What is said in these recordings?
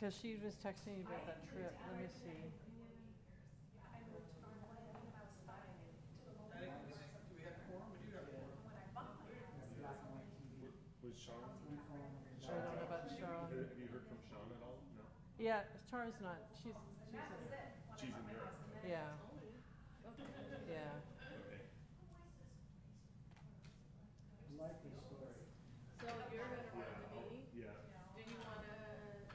Because she was texting you about that trip. Let me see. Was Sean? I don't know about Sean. Have you heard from Sean at all? No. Yeah, Tara's not. She's in. She's in Europe. Yeah. Yeah. Okay. Likely story. So you're gonna run the meeting? Yeah. Do you wanna,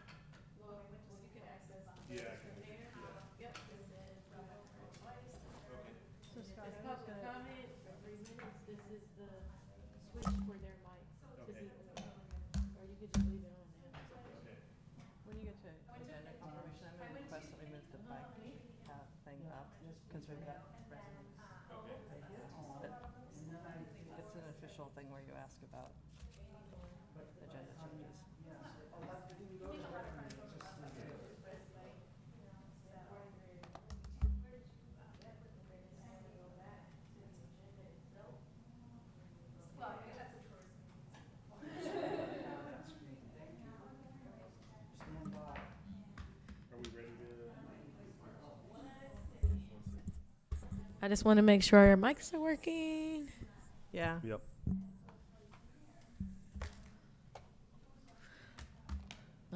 well, you can access Yeah. from there? Yep, and then Okay. So Scott, it's I was public gonna. comment for 3 minutes. This is the switch for their mics to Okay. be, or you could just leave it on now. Okay. When you get to agenda confirmation, I'm gonna request that we move the bike path thing up because we've got residents. Okay. But it's an official thing where you ask about agenda changes. Stand by. Are we ready to? I just want to make sure our mics are working. Yeah. Yep.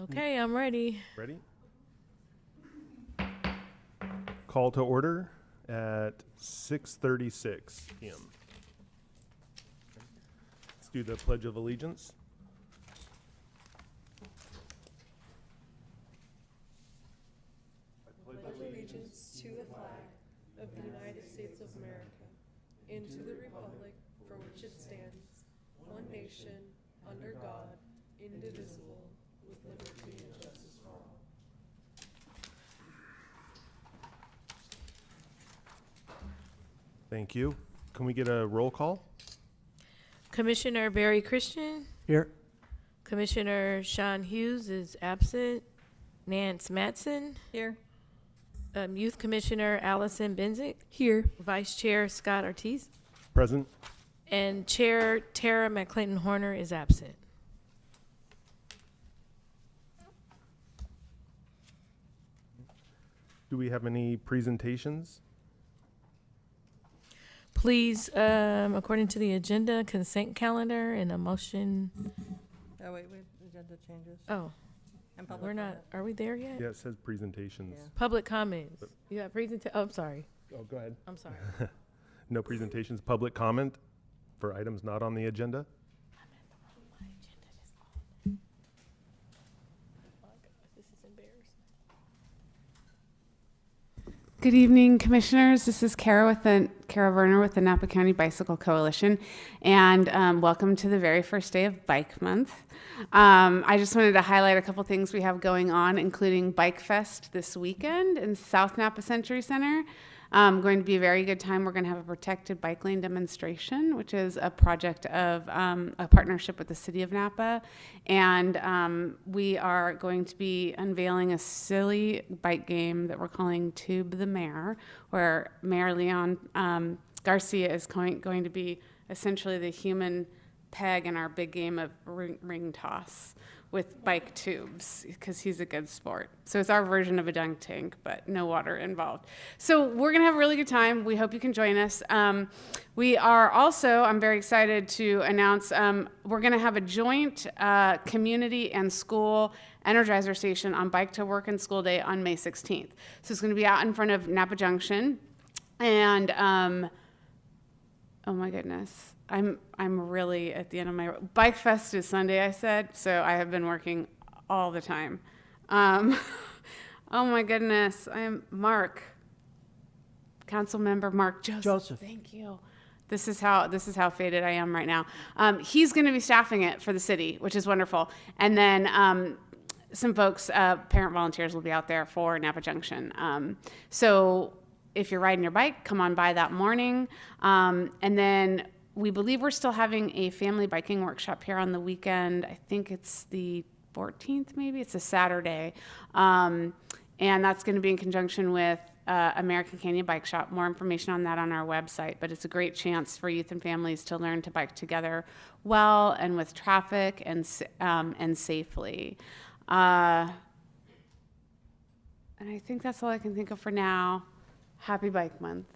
Okay, I'm ready. Ready? Call to order at 6:36 p.m. Let's do the Pledge of Allegiance. Allegiance to the flag of the United States of America and to the republic for which it stands, one nation, under God, indivisible, with liberty and justice for all. Thank you. Can we get a roll call? Commissioner Barry Christian. Here. Commissioner Sean Hughes is absent. Nance Matson. Here. Youth Commissioner Allison Benzick. Here. Vice Chair Scott Ortiz. Present. And Chair Tara McClinton Horner is absent. Do we have any presentations? Please, according to the agenda, consent calendar and a motion. Oh, wait, agenda changes. Oh, And public we're not, comment. are we there yet? Yeah, it says presentations. Yeah. Public comments. You have oh, I'm sorry. Oh, go ahead. I'm sorry. No presentations. Public comment for items not on the agenda? This is embarrassing. Good evening, Commissioners. This is Kara Werner with the Napa County Bicycle Coalition, and welcome to the very first day of Bike Month. I just wanted to highlight a couple things we have going on, including Bike Fest this weekend in South Napa Century Center. Going to be a very good time. We're going to have a protected bike lane demonstration, which is a project of a partnership with the City of Napa. And we are going to be unveiling a silly bike game that we're calling Tube the Mare, where Mayor Leon Garcia is going to be essentially the human peg in our big game of ring toss with bike tubes, because he's a good sport. So it's our version of a dunk tank, but no water involved. So we're gonna have a really good time. We hope you can join us. We are also, I'm very excited to announce, we're gonna have a joint community and school Energizer station on Bike to Work and School Day on May 16th. So it's gonna be out in front of Napa Junction. And oh my goodness. I'm really at the end of my Bike Fest is Sunday, I said, so I have been working all the time. Oh my goodness, I am Mark, Council Member Mark Joseph. Thank you. This is how faded I am right now. He's going to be staffing it for the city, which is wonderful. And then some folks, parent volunteers, will be out there for Napa Junction. So if you're riding your bike, come on by that morning, and then. We believe we're still having a family biking workshop here on the weekend. I think it's the 14th, maybe. It's a Saturday. And that's going to be in conjunction with American Canyon Bike Shop. More information on that on our website. But it's a great chance for youth and families to learn to bike together well and with traffic and safely. And I think that's all I can think of for now. Happy Bike Month.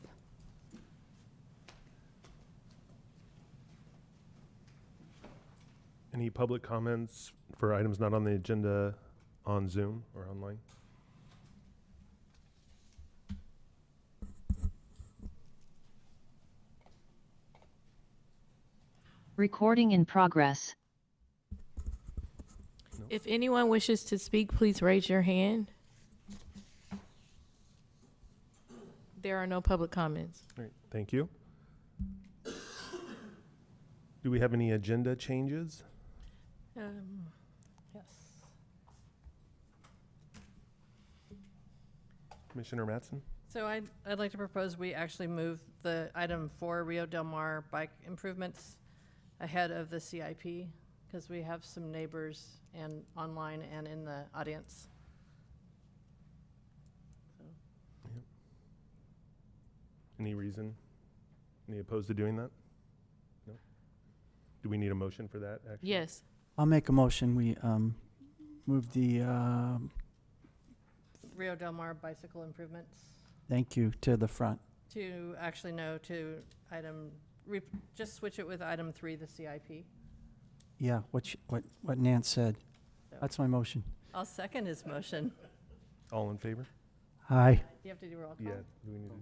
Any public comments for items not on the agenda on Zoom or online? Recording in progress. If anyone wishes to speak, please raise your hand. There are no public comments. All right, thank you. Do we have any agenda changes? Yes. Commissioner Mattson? So I'd like to propose we actually move the item 4, Rio Del Mar bike improvements, ahead of the CIP, because we have some neighbors and online and in the audience. So, Any reason? Any opposed to doing that? No? Do we need a motion for that, actually? Yes. I'll make a motion. We move the, Rio Del Mar bicycle improvements thank you, to the front. to, actually no, to item, just switch it with item 3, the CIP. Yeah, what Nance said. So- That's my motion. I'll second his motion. All in favor? Aye. Do you have to do roll call? Yeah. Do we need to?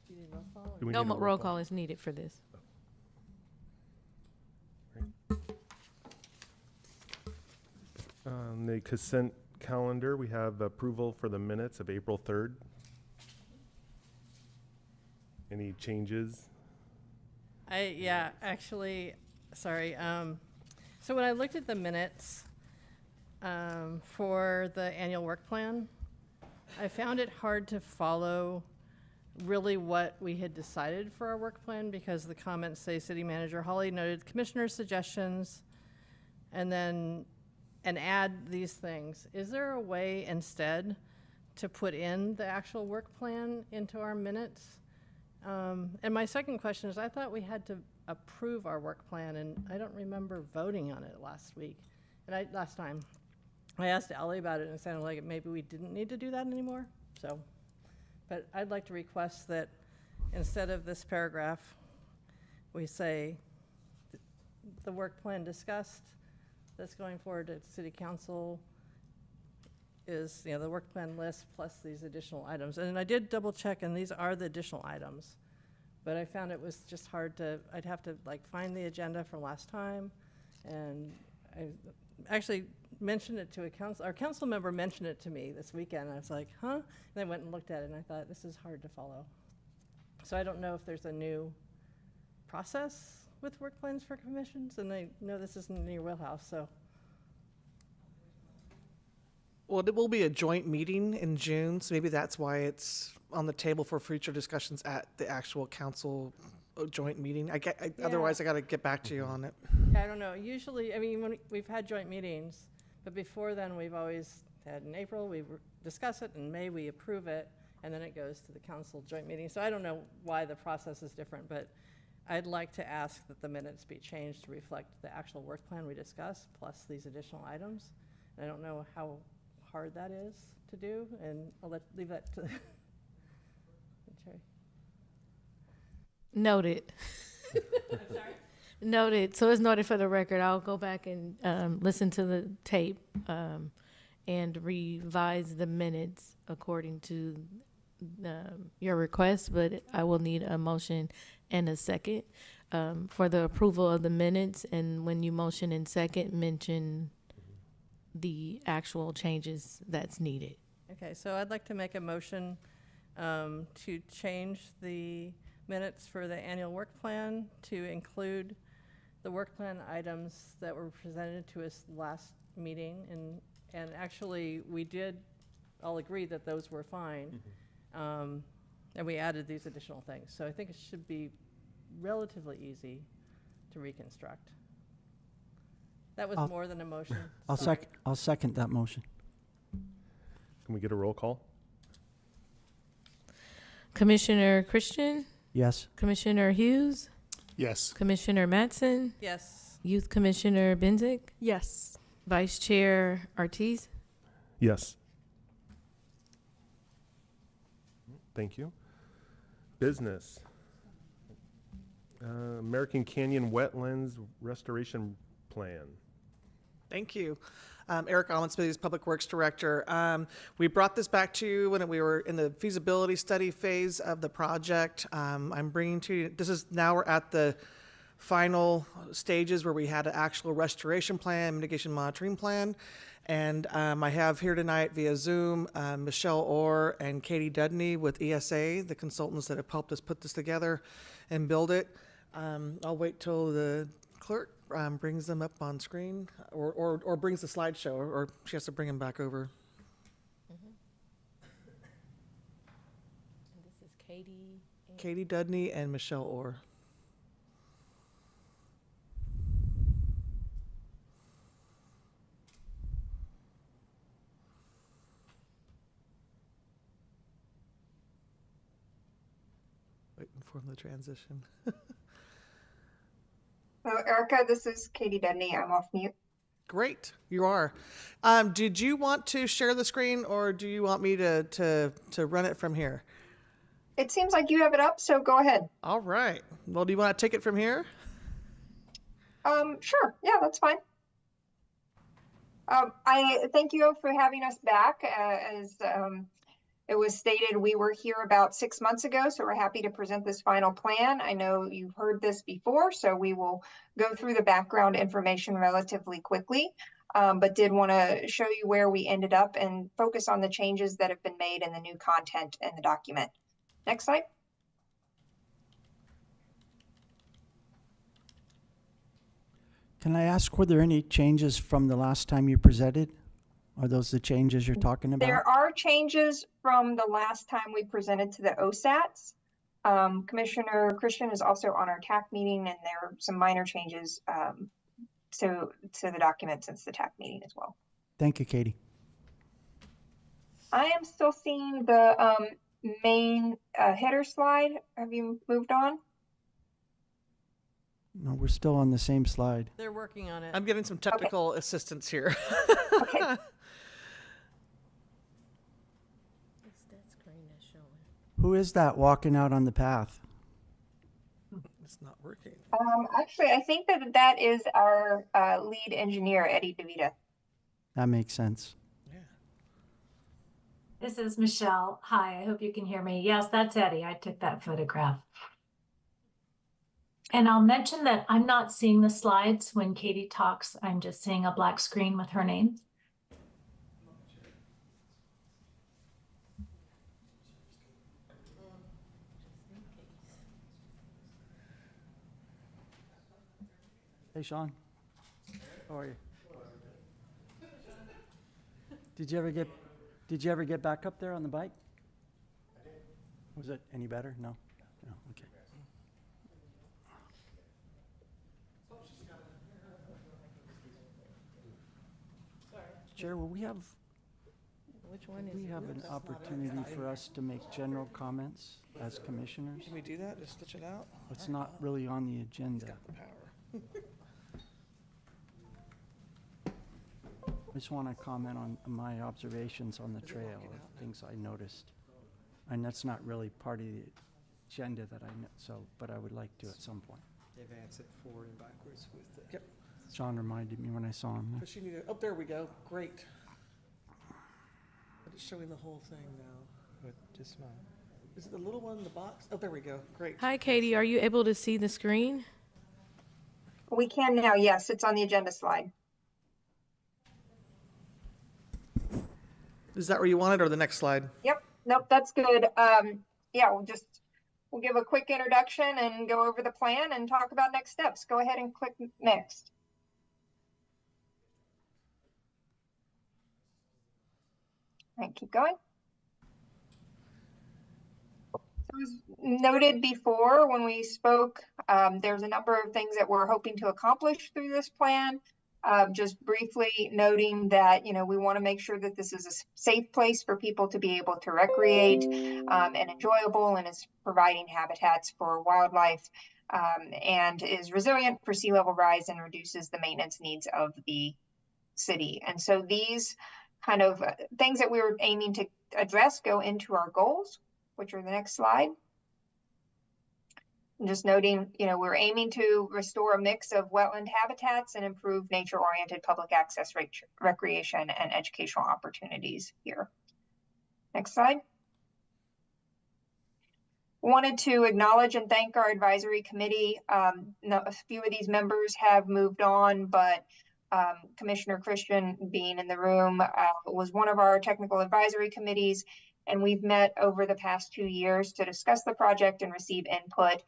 Do you need roll call? Do we No need a roll call is needed for this. On the consent calendar, we have approval for the minutes of April 3rd. Any changes? Yeah, actually, sorry. So when I looked at the minutes for the annual work plan, I found it hard to follow really what we had decided for our work plan, because the comments say City Manager Hawley noted commissioners' suggestions and add these things. Is there a way instead to put in the actual work plan into our minutes? And my second question is, I thought we had to approve our work plan, and I don't remember voting on it last time. I asked Ellie about it, and it sounded like maybe we didn't need to do that anymore, so. But I'd like to request that instead of this paragraph, we say, the work plan discussed, that's going forward to city council is, the work plan list plus these additional items. And I did double check, and these are the additional items. But I found it was just hard I'd have to find the agenda from last time. And I actually mentioned it to our council member mentioned it to me this weekend. I was like, huh? And I went and looked at it, and I thought, this is hard to follow. So I don't know if there's a new process with work plans for commissions, and I know this isn't in your wheelhouse, so. Well, it will be a joint meeting in June, so maybe that's why it's on the table for future discussions at the actual council joint meeting. Otherwise, I got to get back to you on it. Yeah, I don't know. Usually, when we've had joint meetings, but before then, we've always had in April, we discuss it, in May, we approve it, and then it goes to the council joint meeting. So I don't know why the process is different, but I'd like to ask that the minutes be changed to reflect the actual work plan we discussed, plus these additional items. And I don't know how hard that is to do, and I'll leave that to Terry. Noted. I'm sorry? Noted. So it's noted for the record. I'll go back and listen to the tape and revise the minutes according to your request, but I will need a motion and a second for the approval of the minutes. And when you motion and second, mention the actual changes that's needed. Okay, so I'd like to make a motion to change the minutes for the annual work plan to include the work plan items that were presented to us last meeting. And actually, we did all agree that those were fine. And we added these additional things. So I think it should be relatively easy to reconstruct. That was more than a motion. I'll second that motion. Can we get a roll call? Commissioner Christian, Yes. Commissioner Hughes, Yes. Commissioner Mattson, Yes. Youth Commissioner Benzick, Yes. Vice Chair Ortiz, Yes. Thank you. Business. American Canyon Wetlands Restoration Plan. Thank you. Eric Almond-Smithy, Public Works Director. We brought this back to you when we were in the feasibility study phase of the project. I'm bringing to you, now we're at the final stages where we had an actual restoration plan, mitigation monitoring plan. And I have here tonight via Zoom, Michelle Orr and Katie Dudney with ESA, the consultants that have helped us put this together and build it. I'll wait till the clerk brings them up on screen or brings the slideshow, or she has to bring them back over. And this is Katie. Katie Dudney and Michelle Orr. Waiting for the transition. Hello, Erica. This is Katie Dudney. I'm off mute. Great, you are. Did you want to share the screen, or do you want me to run it from here? It seems like you have it up, so go ahead. All right. Well, do you want to take it from here? Sure. Yeah, that's fine. I thank you for having us back. As it was stated, we were here about 6 months ago, so we're happy to present this final plan. I know you've heard this before, so we will go through the background information relatively quickly, but did want to show you where we ended up and focus on the changes that have been made and the new content in the document. Next slide. Can I ask, were there any changes from the last time you presented? Are those the changes you're talking about? There are changes from the last time we presented to the OSATs. Commissioner Christian is also on our TAC meeting, and there are some minor changes to the document since the TAC meeting as well. Thank you, Katie. I am still seeing the main header slide. Have you moved on? No, we're still on the same slide. They're working on it. I'm getting some technical assistance here. Okay. What's that screen that's showing? Who is that walking out on the path? It's not working. Actually, I think that is our lead engineer, Eddie DeVita. That makes sense. Yeah. This is Michelle. Hi, I hope you can hear me. Yes, that's Eddie. I took that photograph. And I'll mention that I'm not seeing the slides when Katie talks. I'm just seeing a black screen with her name. Hey, Sean. How are you? Did you ever get back up there on the bike? Was it any better? No. No. Okay. Chair, will we have Which one is we have an opportunity for us to make general comments as commissioners? Can we do that? Just switch it out? It's not really on the agenda. Got the power. I just want to comment on my observations on the trail of things I noticed. And that's not really part of the agenda that I know, but I would like to at some point. Advance it forward and backwards with the. Yep. John reminded me when I saw him. But you need to, oh, there we go. Great. But it's showing the whole thing now. With just mine. Is it the little one in the box? Oh, there we go. Great. Hi, Katie. Are you able to see the screen? We can now. Yes, it's on the agenda slide. Is that where you want it, or the next slide? Yep. Nope, that's good. Yeah, we'll give a quick introduction and go over the plan and talk about next steps. Go ahead and click next. All right, keep going. So as noted before when we spoke, there's a number of things that we're hoping to accomplish through this plan. Just briefly noting that, we want to make sure that this is a safe place for people to be able to recreate and enjoyable, and is providing habitats for wildlife and is resilient for sea level rise and reduces the maintenance needs of the city. And so these kind of things that we were aiming to address go into our goals, which are the next slide. And just noting, we're aiming to restore a mix of wetland habitats and improve nature-oriented public access recreation and educational opportunities here. Next slide. Wanted to acknowledge and thank our advisory committee. A few of these members have moved on, but Commissioner Christian, being in the room, was one of our technical advisory committees, and we've met over the past 2 years to discuss the project and receive input.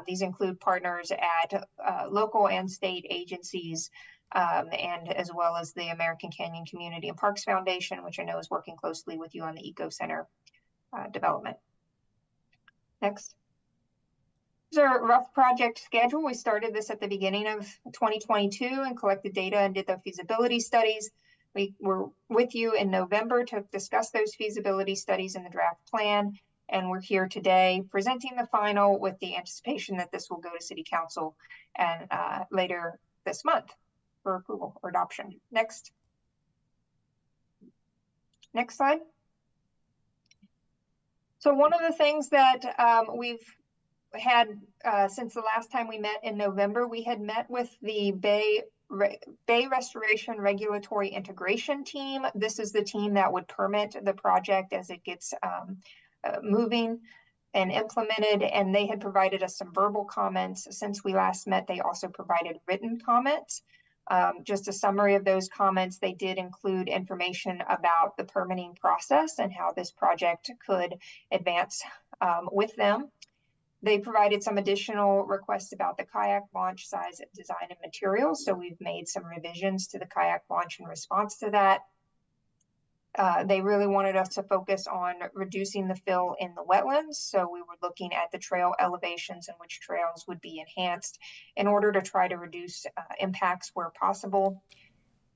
These include partners at local and state agencies, and as well as the American Canyon Community and Parks Foundation, which I know is working closely with you on the Eco Center development. Next. Here's our rough project schedule. We started this at the beginning of 2022 and collected data and did the feasibility studies. We were with you in November to discuss those feasibility studies in the draft plan, and we're here today presenting the final with the anticipation that this will go to City Council and later this month for approval or adoption. Next. Next slide. So one of the things that we've had since the last time we met in November, we had met with the Bay Restoration Regulatory Integration Team. This is the team that would permit the project as it gets moving and implemented, and they had provided us some verbal comments. Since we last met, they also provided written comments. Just a summary of those comments, they did include information about the permitting process and how this project could advance with them. They provided some additional requests about the kayak launch size, design, and materials. So we've made some revisions to the kayak launch in response to that. They really wanted us to focus on reducing the fill in the wetlands. So we were looking at the trail elevations and which trails would be enhanced in order to try to reduce impacts where possible.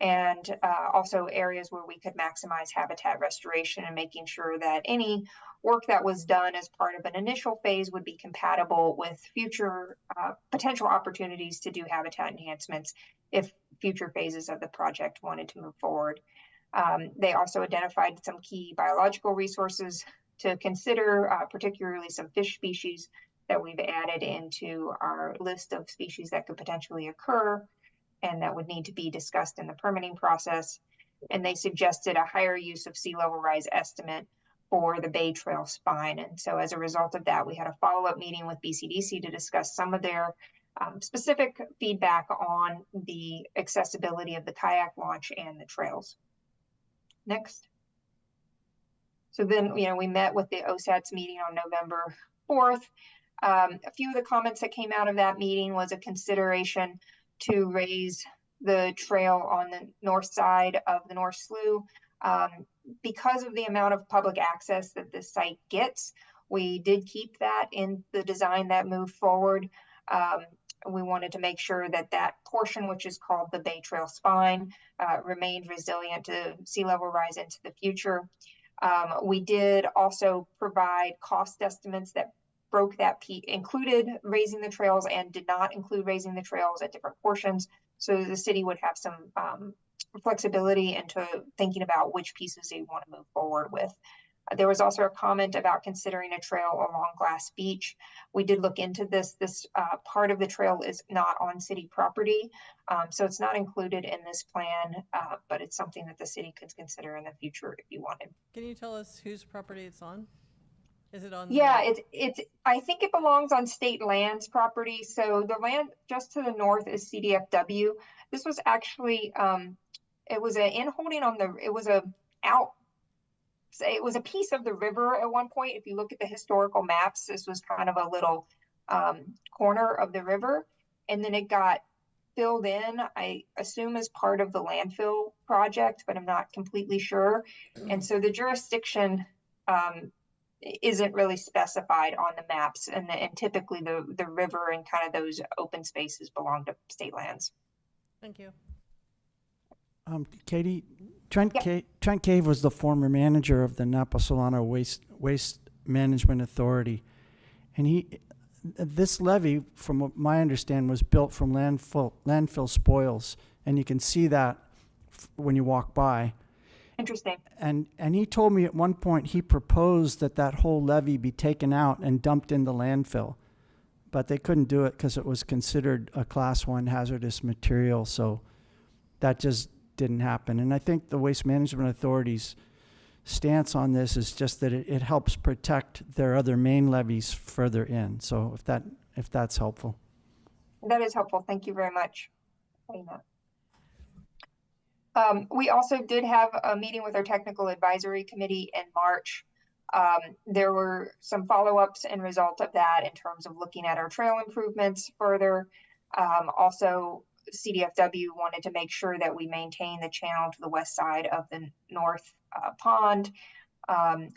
And also areas where we could maximize habitat restoration and making sure that any work that was done as part of an initial phase would be compatible with future potential opportunities to do habitat enhancements if future phases of the project wanted to move forward. They also identified some key biological resources to consider, particularly some fish species that we've added into our list of species that could potentially occur and that would need to be discussed in the permitting process. And they suggested a higher use of sea level rise estimate for the Bay Trail spine. And so as a result of that, we had a follow-up meeting with BCDC to discuss some of their specific feedback on the accessibility of the kayak launch and the trails. Next. So then, we met with the OSATS meeting on November 4th. A few of the comments that came out of that meeting was a consideration to raise the trail on the north side of the North Slough. Because of the amount of public access that this site gets, we did keep that in the design that moved forward. We wanted to make sure that that portion, which is called the Bay Trail spine, remained resilient to sea level rise into the future. We did also provide cost estimates that broke that included raising the trails and did not include raising the trails at different portions, so the city would have some flexibility into thinking about which pieces they want to move forward with. There was also a comment about considering a trail along Glass Beach. We did look into this. This part of the trail is not on city property, so it's not included in this plan, but it's something that the city could consider in the future if you wanted. Can you tell us whose property it's on? Is it on? Yeah, it's. I think it belongs on state lands property. So the land just to the north is CDFW. This was actually, it was an inholding on the. It was a piece of the river at one point. If you look at the historical maps, this was kind of a little corner of the river, and then it got filled in, I assume, as part of the landfill project, but I'm not completely sure. And so the jurisdiction isn't really specified on the maps, and typically the river and kind of those open spaces belong to state lands. Thank you. Katie, Trent Cave was the former manager of the Napa Solano Waste Management Authority, and this levee, from what my understanding, was built from landfill spoils, and you can see that when you walk by. Interesting. And he told me at one point he proposed that that whole levee be taken out and dumped in the landfill. But they couldn't do it because it was considered a Class 1 hazardous material. So that just didn't happen. And I think the Waste Management Authority's stance on this is just that it helps protect their other main levees further in. So if that's helpful. That is helpful. Thank you very much. We also did have a meeting with our technical advisory committee in March. There were some follow-ups and result of that in terms of looking at our trail improvements further. Also, CDFW wanted to make sure that we maintain the channel to the west side of the north pond.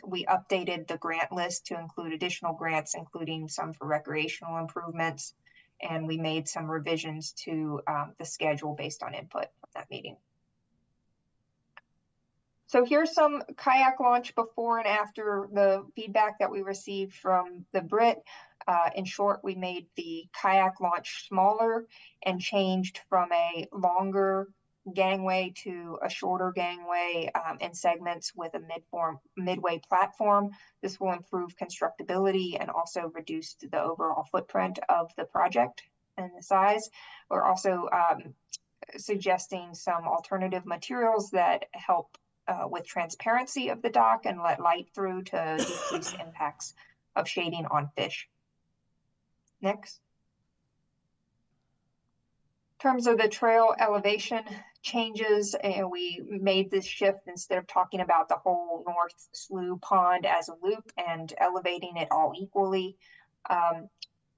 We updated the grant list to include additional grants, including some for recreational improvements, and we made some revisions to the schedule based on input from that meeting. So here's some kayak launch before and after the feedback that we received from the Brit. In short, we made the kayak launch smaller and changed from a longer gangway to a shorter gangway in segments with a midway platform. This will improve constructability and also reduce the overall footprint of the project and the size. We're also suggesting some alternative materials that help with transparency of the dock and let light through to decrease impacts of shading on fish. Next. In terms of the trail elevation changes, we made this shift instead of talking about the whole North Slough Pond as a loop and elevating it all equally.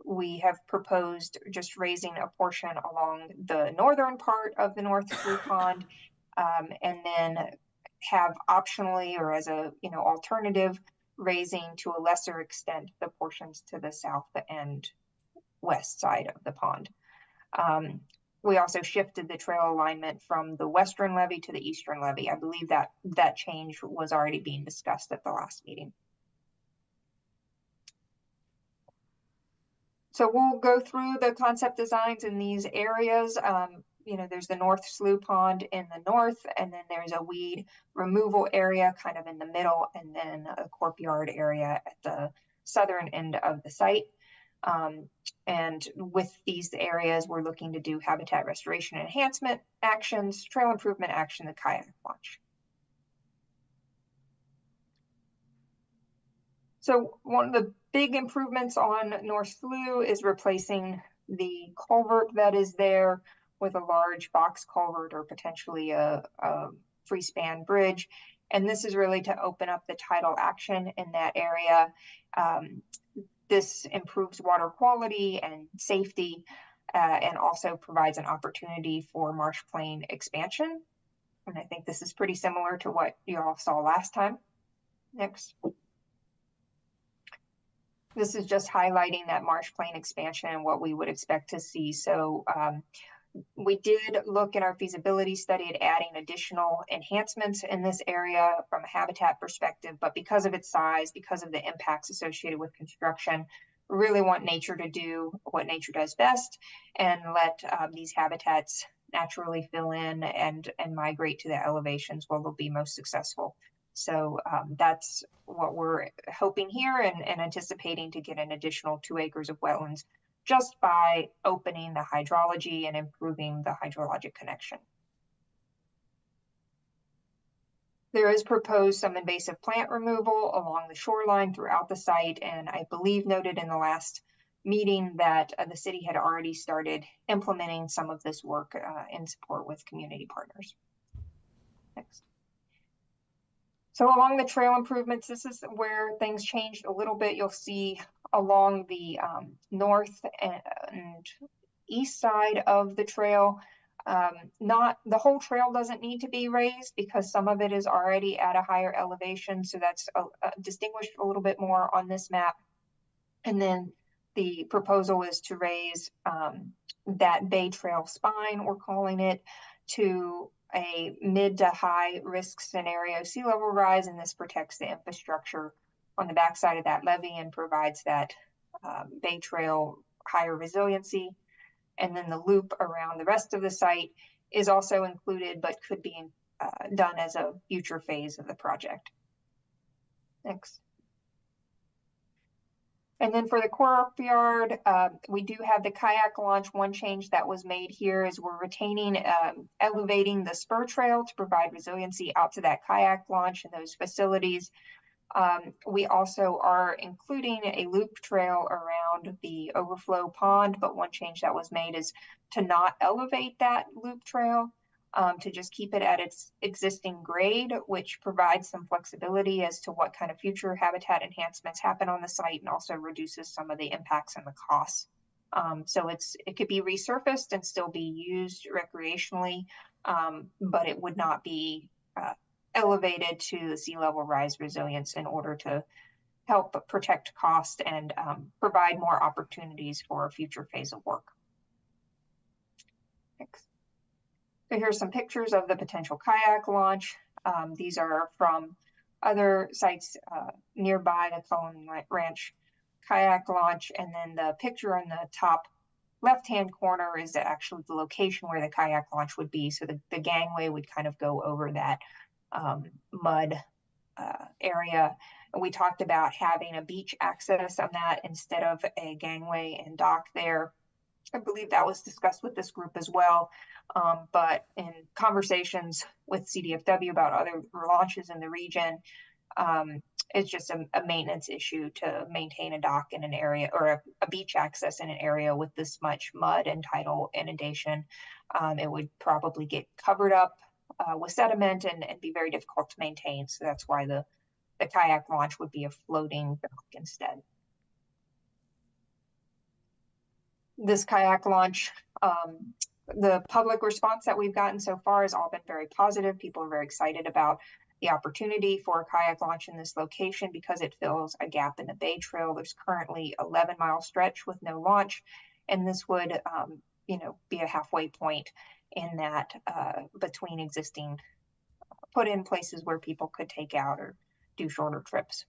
We have proposed just raising a portion along the northern part of the North Slough Pond, and then have optionally or as a alternative raising to a lesser extent the portions to the south and west side of the pond. We also shifted the trail alignment from the western levee to the eastern levee. I believe that change was already being discussed at the last meeting. So we'll go through the concept designs in these areas. There's the North Slough Pond in the north, and then there's a weed removal area kind of in the middle, and then a courtyard area at the southern end of the site. And with these areas, we're looking to do habitat restoration enhancement actions, trail improvement action, the kayak launch. So one of the big improvements on North Slough is replacing the culvert that is there with a large box culvert or potentially a free span bridge. And this is really to open up the tidal action in that area. This improves water quality and safety, and also provides an opportunity for marsh plain expansion. And I think this is pretty similar to what you all saw last time. Next. This is just highlighting that marsh plain expansion and what we would expect to see. So we did look in our feasibility study at adding additional enhancements in this area from a habitat perspective, but because of its size, because of the impacts associated with construction, we really want nature to do what nature does best and let these habitats naturally fill in and migrate to the elevations where they'll be most successful. So that's what we're hoping here and anticipating to get an additional 2 acres of wetlands just by opening the hydrology and improving the hydrologic connection. There is proposed some invasive plant removal along the shoreline throughout the site, and I believe noted in the last meeting that the city had already started implementing some of this work in support with community partners. Next. So along the trail improvements, this is where things changed a little bit. You'll see along the north and east side of the trail, not the whole trail doesn't need to be raised because some of it is already at a higher elevation. So that's distinguished a little bit more on this map. And then the proposal is to raise that Bay Trail spine, we're calling it, to a mid to high risk scenario sea level rise, and this protects the infrastructure on the backside of that levee and provides that Bay Trail higher resiliency. And then the loop around the rest of the site is also included, but could be done as a future phase of the project. Next. And then for the courtyard, we do have the kayak launch. One change that was made here is we're retaining, elevating the spur trail to provide resiliency out to that kayak launch and those facilities. We also are including a loop trail around the overflow pond, but one change that was made is to not elevate that loop trail, to just keep it at its existing grade, which provides some flexibility as to what kind of future habitat enhancements happen on the site and also reduces some of the impacts and the costs. So it could be resurfaced and still be used recreationally, but it would not be elevated to the sea level rise resilience in order to help protect cost and provide more opportunities for a future phase of work. Next. So here's some pictures of the potential kayak launch. These are from other sites nearby the Cullen Ranch kayak launch. And then the picture on the top left-hand corner is actually the location where the kayak launch would be. So the gangway would kind of go over that mud area. And we talked about having a beach access on that instead of a gangway and dock there. I believe that was discussed with this group as well. But in conversations with CDFW about other launches in the region, it's just a maintenance issue to maintain a dock in an area or a beach access in an area with this much mud and tidal inundation. It would probably get covered up with sediment and be very difficult to maintain. So that's why the kayak launch would be a floating dock instead. This kayak launch, the public response that we've gotten so far has all been very positive. People are very excited about the opportunity for a kayak launch in this location because it fills a gap in the Bay Trail. There's currently 11-mile stretch with no launch, and this would, be a halfway point in that between existing, put in places where people could take out or do shorter trips.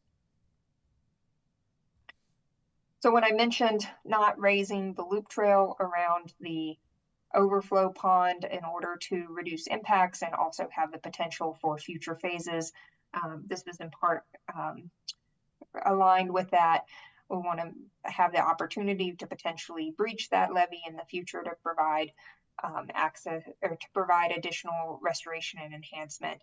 So when I mentioned not raising the loop trail around the overflow pond in order to reduce impacts and also have the potential for future phases, this was in part aligned with that. We want to have the opportunity to potentially breach that levee in the future to provide access or to provide additional restoration and enhancement.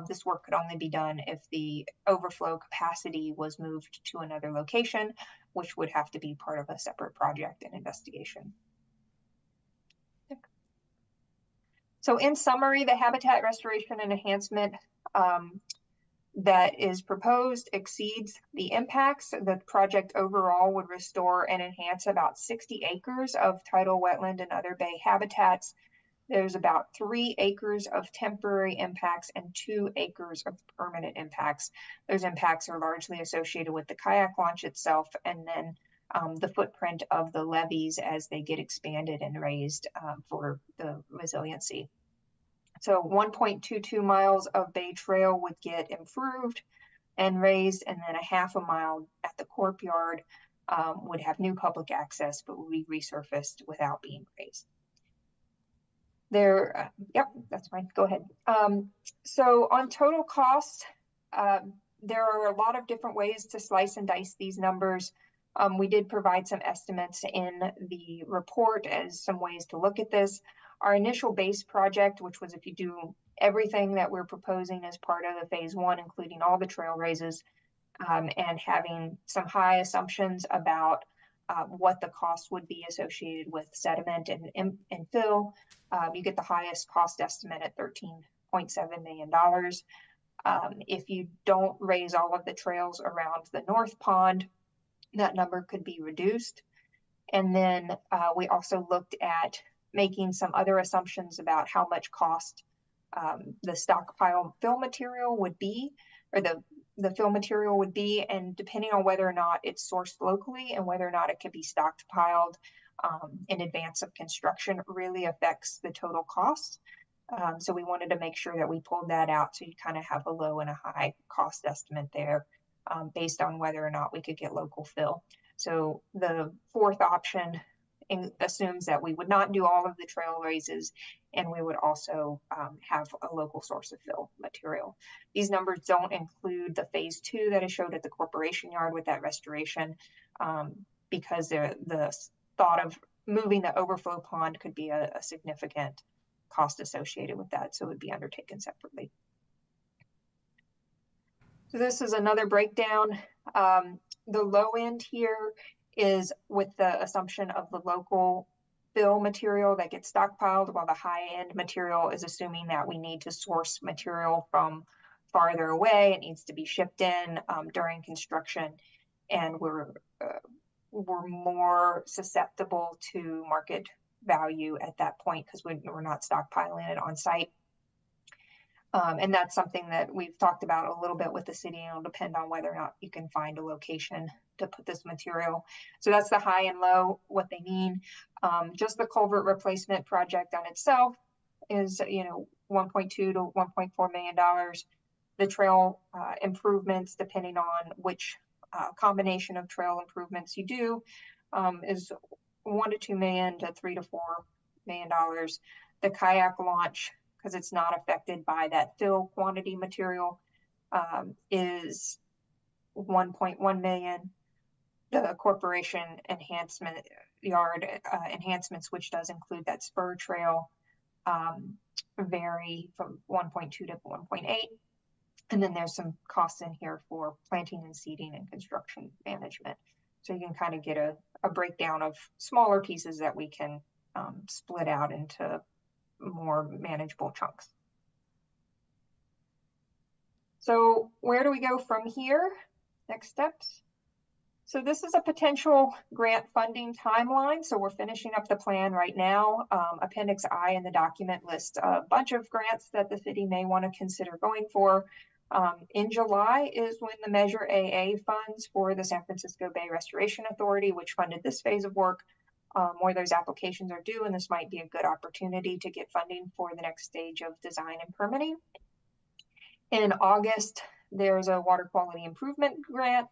This work could only be done if the overflow capacity was moved to another location, which would have to be part of a separate project and investigation. So in summary, the habitat restoration and enhancement that is proposed exceeds the impacts. The project overall would restore and enhance about 60 acres of tidal wetland and other bay habitats. There's about 3 acres of temporary impacts and 2 acres of permanent impacts. Those impacts are largely associated with the kayak launch itself and then the footprint of the levees as they get expanded and raised for the resiliency. So 1.22 miles of Bay Trail would get improved and raised, and then a half a mile at the courtyard would have new public access, but would be resurfaced without being raised. There, yep, that's fine, go ahead. So on total cost, there are a lot of different ways to slice and dice these numbers. We did provide some estimates in the report as some ways to look at this. Our initial base project, which was if you do everything that we're proposing as part of the phase 1, including all the trail raises, and having some high assumptions about what the cost would be associated with sediment and fill, you get the highest cost estimate at $13.7 million. If you don't raise all of the trails around the North Pond, that number could be reduced. And then we also looked at making some other assumptions about how much cost the stockpile fill material would be, or the fill material would be, and depending on whether or not it's sourced locally and whether or not it could be stockpiled in advance of construction really affects the total cost. So we wanted to make sure that we pulled that out so you kind of have a low and a high cost estimate there based on whether or not we could get local fill. So the fourth option assumes that we would not do all of the trail raises, and we would also have a local source of fill material. These numbers don't include the phase 2 that is showed at the corporation yard with that restoration, because the thought of moving the overflow pond could be a significant cost associated with that, so it would be undertaken separately. So this is another breakdown. The low end here is with the assumption of the local fill material that gets stockpiled, while the high end material is assuming that we need to source material from farther away. It needs to be shipped in during construction, and we're more susceptible to market value at that point because we're not stockpiling it on site. And that's something that we've talked about a little bit with the city, and it'll depend on whether or not you can find a location to put this material. So that's the high and low, what they mean. Just the culvert replacement project on itself is, $1.2 to $1.4 million. The trail improvements, depending on which combination of trail improvements you do, is $1 to $2 million to $3 to $4 million. The kayak launch, because it's not affected by that fill quantity material, is $1.1 million. The corporation enhancement yard enhancements, which does include that spur trail, vary from 1.2 to 1.8. And then there's some costs in here for planting and seeding and construction management. So you can kind of get a breakdown of smaller pieces that we can split out into more manageable chunks. So where do we go from here? Next steps. So this is a potential grant funding timeline. So we're finishing up the plan right now. Appendix I in the document lists a bunch of grants that the city may want to consider going for. In July is when the Measure AA funds for the San Francisco Bay Restoration Authority, which funded this phase of work, where those applications are due, and this might be a good opportunity to get funding for the next stage of design and permitting. In August, there's a water quality improvement grant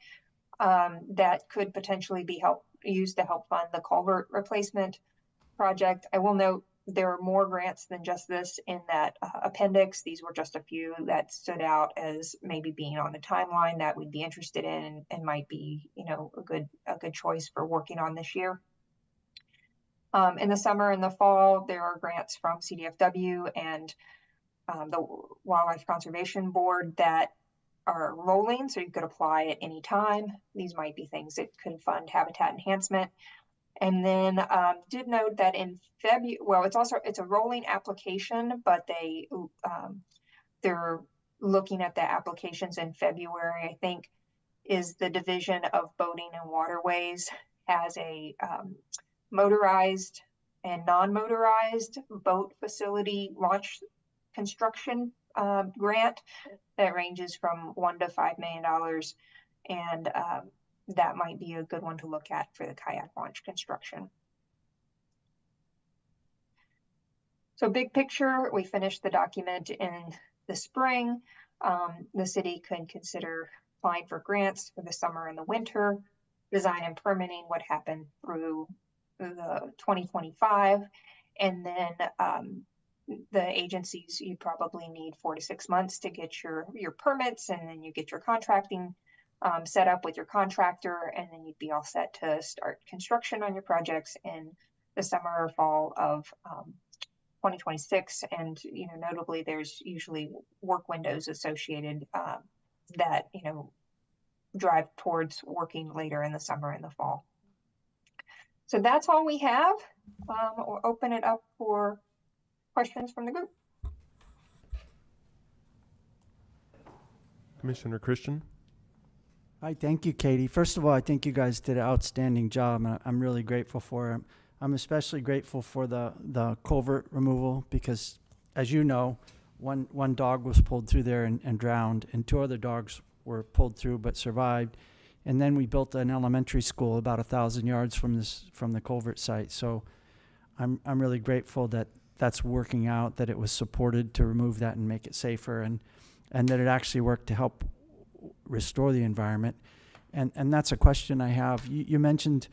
that could potentially be used to help fund the culvert replacement project. I will note there are more grants than just this in that appendix. These were just a few that stood out as maybe being on the timeline that we'd be interested in and might be, a good choice for working on this year. In the summer and the fall, there are grants from CDFW and the Wildlife Conservation Board that are rolling, so you could apply at any time. These might be things that could fund habitat enhancement. And then did note that in February, well, it's a rolling application, but they're looking at the applications in February. I think is the Division of Boating and Waterways has a motorized and non-motorized boat facility launch construction grant that ranges from $1 to $5 million, and that might be a good one to look at for the kayak launch construction. So big picture, we finished the document in the spring. The city could consider applying for grants for the summer and the winter. Design and permitting would happen through the 2025, and then the agencies, you probably need 4 to 6 months to get your permits, and then you get your contracting set up with your contractor, and then you'd be all set to start construction on your projects in the summer or fall of 2026. And notably, there's usually work windows associated that drive towards working later in the summer and the fall. So that's all we have. We'll open it up for questions from the group. Commissioner Christian? Hi, thank you, Katie. First of all, I think you guys did an outstanding job, and I'm really grateful for it. I'm especially grateful for the culvert removal because, as you know, one dog was pulled through there and drowned, and 2 other dogs were pulled through but survived. And then we built an elementary school about 1,000 yards from the culvert site. So I'm really grateful that that's working out, that it was supported to remove that and make it safer, and that it actually worked to help restore the environment. And that's a question I have. You mentioned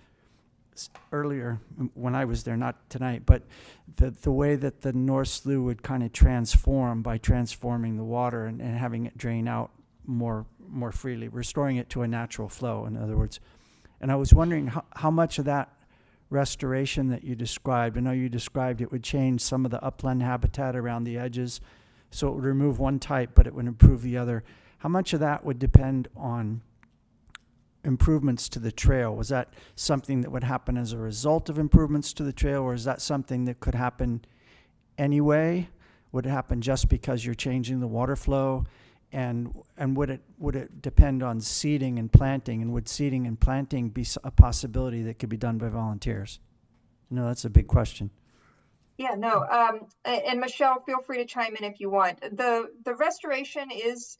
earlier when I was there, not tonight, but the way that the North Slough would kind of transform by transforming the water and having it drain out more freely, restoring it to a natural flow, in other words. And I was wondering how much of that restoration that you described, I know you described it would change some of the upland habitat around the edges, so it would remove one type, but it would improve the other. How much of that would depend on improvements to the trail? Was that something that would happen as a result of improvements to the trail, or is that something that could happen anyway? Would it happen just because you're changing the water flow? And would it depend on seeding and planting? And would seeding and planting be a possibility that could be done by volunteers? No, that's a big question. Yeah, no, and Michelle, feel free to chime in if you want. The restoration is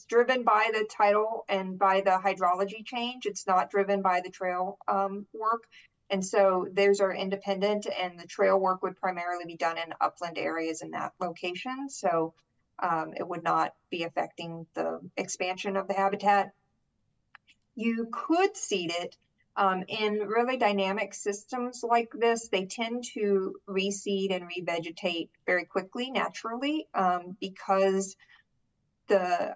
driven by the tidal and by the hydrology change. It's not driven by the trail work. And so those are independent, and the trail work would primarily be done in upland areas in that location. So it would not be affecting the expansion of the habitat. You could seed it. In really dynamic systems like this, they tend to reseed and revegetate very quickly, naturally, because the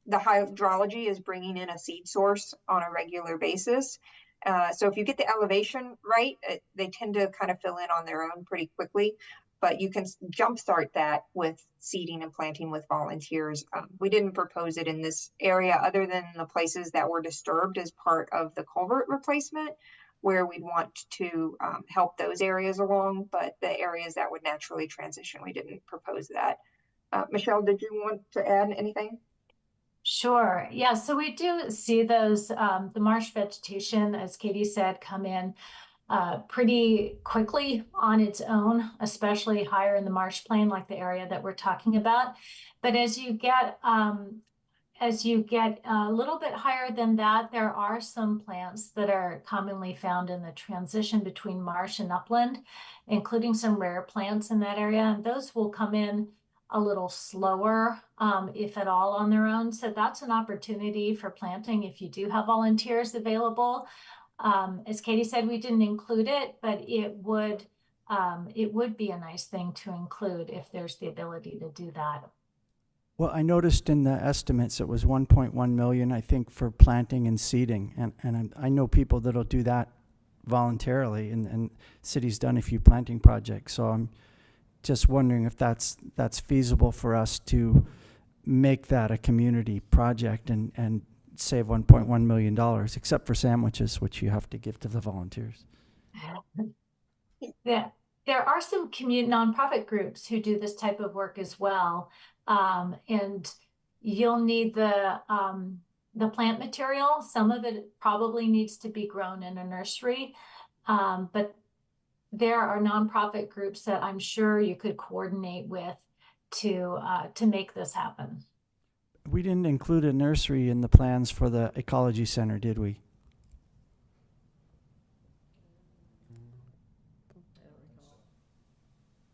hydrology is bringing in a seed source on a regular basis. So if you get the elevation right, they tend to kind of fill in on their own pretty quickly. But you can jumpstart that with seeding and planting with volunteers. We didn't propose it in this area other than the places that were disturbed as part of the culvert replacement, where we'd want to help those areas along, but the areas that would naturally transition, we didn't propose that. Michelle, did you want to add anything? Sure. Yeah, so we do see those, the marsh vegetation, as Katie said, come in pretty quickly on its own, especially higher in the marsh plain, like the area that we're talking about. But as you get a little bit higher than that, there are some plants that are commonly found in the transition between marsh and upland, including some rare plants in that area. And those will come in a little slower, if at all, on their own. So that's an opportunity for planting if you do have volunteers available. As Katie said, we didn't include it, but it would be a nice thing to include if there's the ability to do that. Well, I noticed in the estimates it was 1.1 million, I think, for planting and seeding, and I know people that'll do that voluntarily, and city's done a few planting projects. So I'm just wondering if that's feasible for us to make that a community project and save $1.1 million, except for sandwiches, which you have to give to the volunteers. Yeah, there are some nonprofit groups who do this type of work as well, and you'll need the plant material. Some of it probably needs to be grown in a nursery, but there are nonprofit groups that I'm sure you could coordinate with to make this happen. We didn't include a nursery in the plans for the ecology center, did we?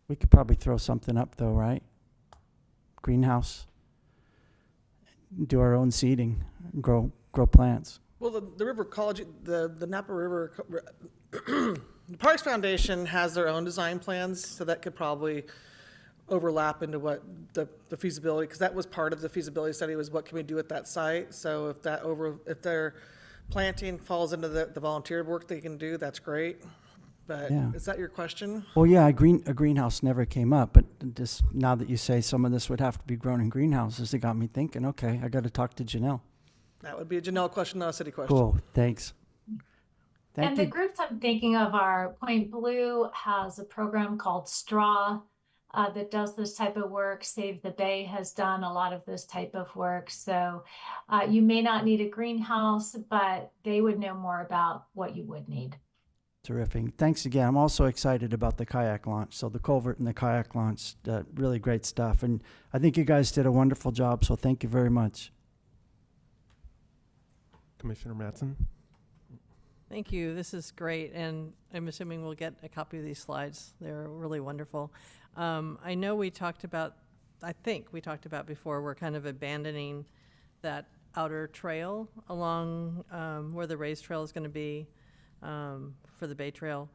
We could probably throw something up though, right? Greenhouse. Do our own seeding, grow plants. Well, the river ecology, the Napa River, the Parks Foundation has their own design plans, so that could probably overlap into what the feasibility, because that was part of the feasibility study, was what can we do at that site. So if their planting falls into the volunteer work they can do, that's great. But Yeah. Is that your question? Well, yeah, a greenhouse never came up, but just now that you say some of this would have to be grown in greenhouses, it got me thinking, okay, I got to talk to Janelle. That would be a Janelle question, not a city question. Cool, thanks. And the groups I'm thinking of are Point Blue has a program called Straw that does this type of work. Save the Bay has done a lot of this type of work. So you may not need a greenhouse, but they would know more about what you would need. Terrific. Thanks again. I'm also excited about the kayak launch. So the culvert and the kayak launch, really great stuff. And I think you guys did a wonderful job, so thank you very much. Commissioner Mattson? Thank you. This is great, and I'm assuming we'll get a copy of these slides. They're really wonderful. I know I think we talked about before, we're kind of abandoning that outer trail along where the raised trail is going to be. for the Bay Trail.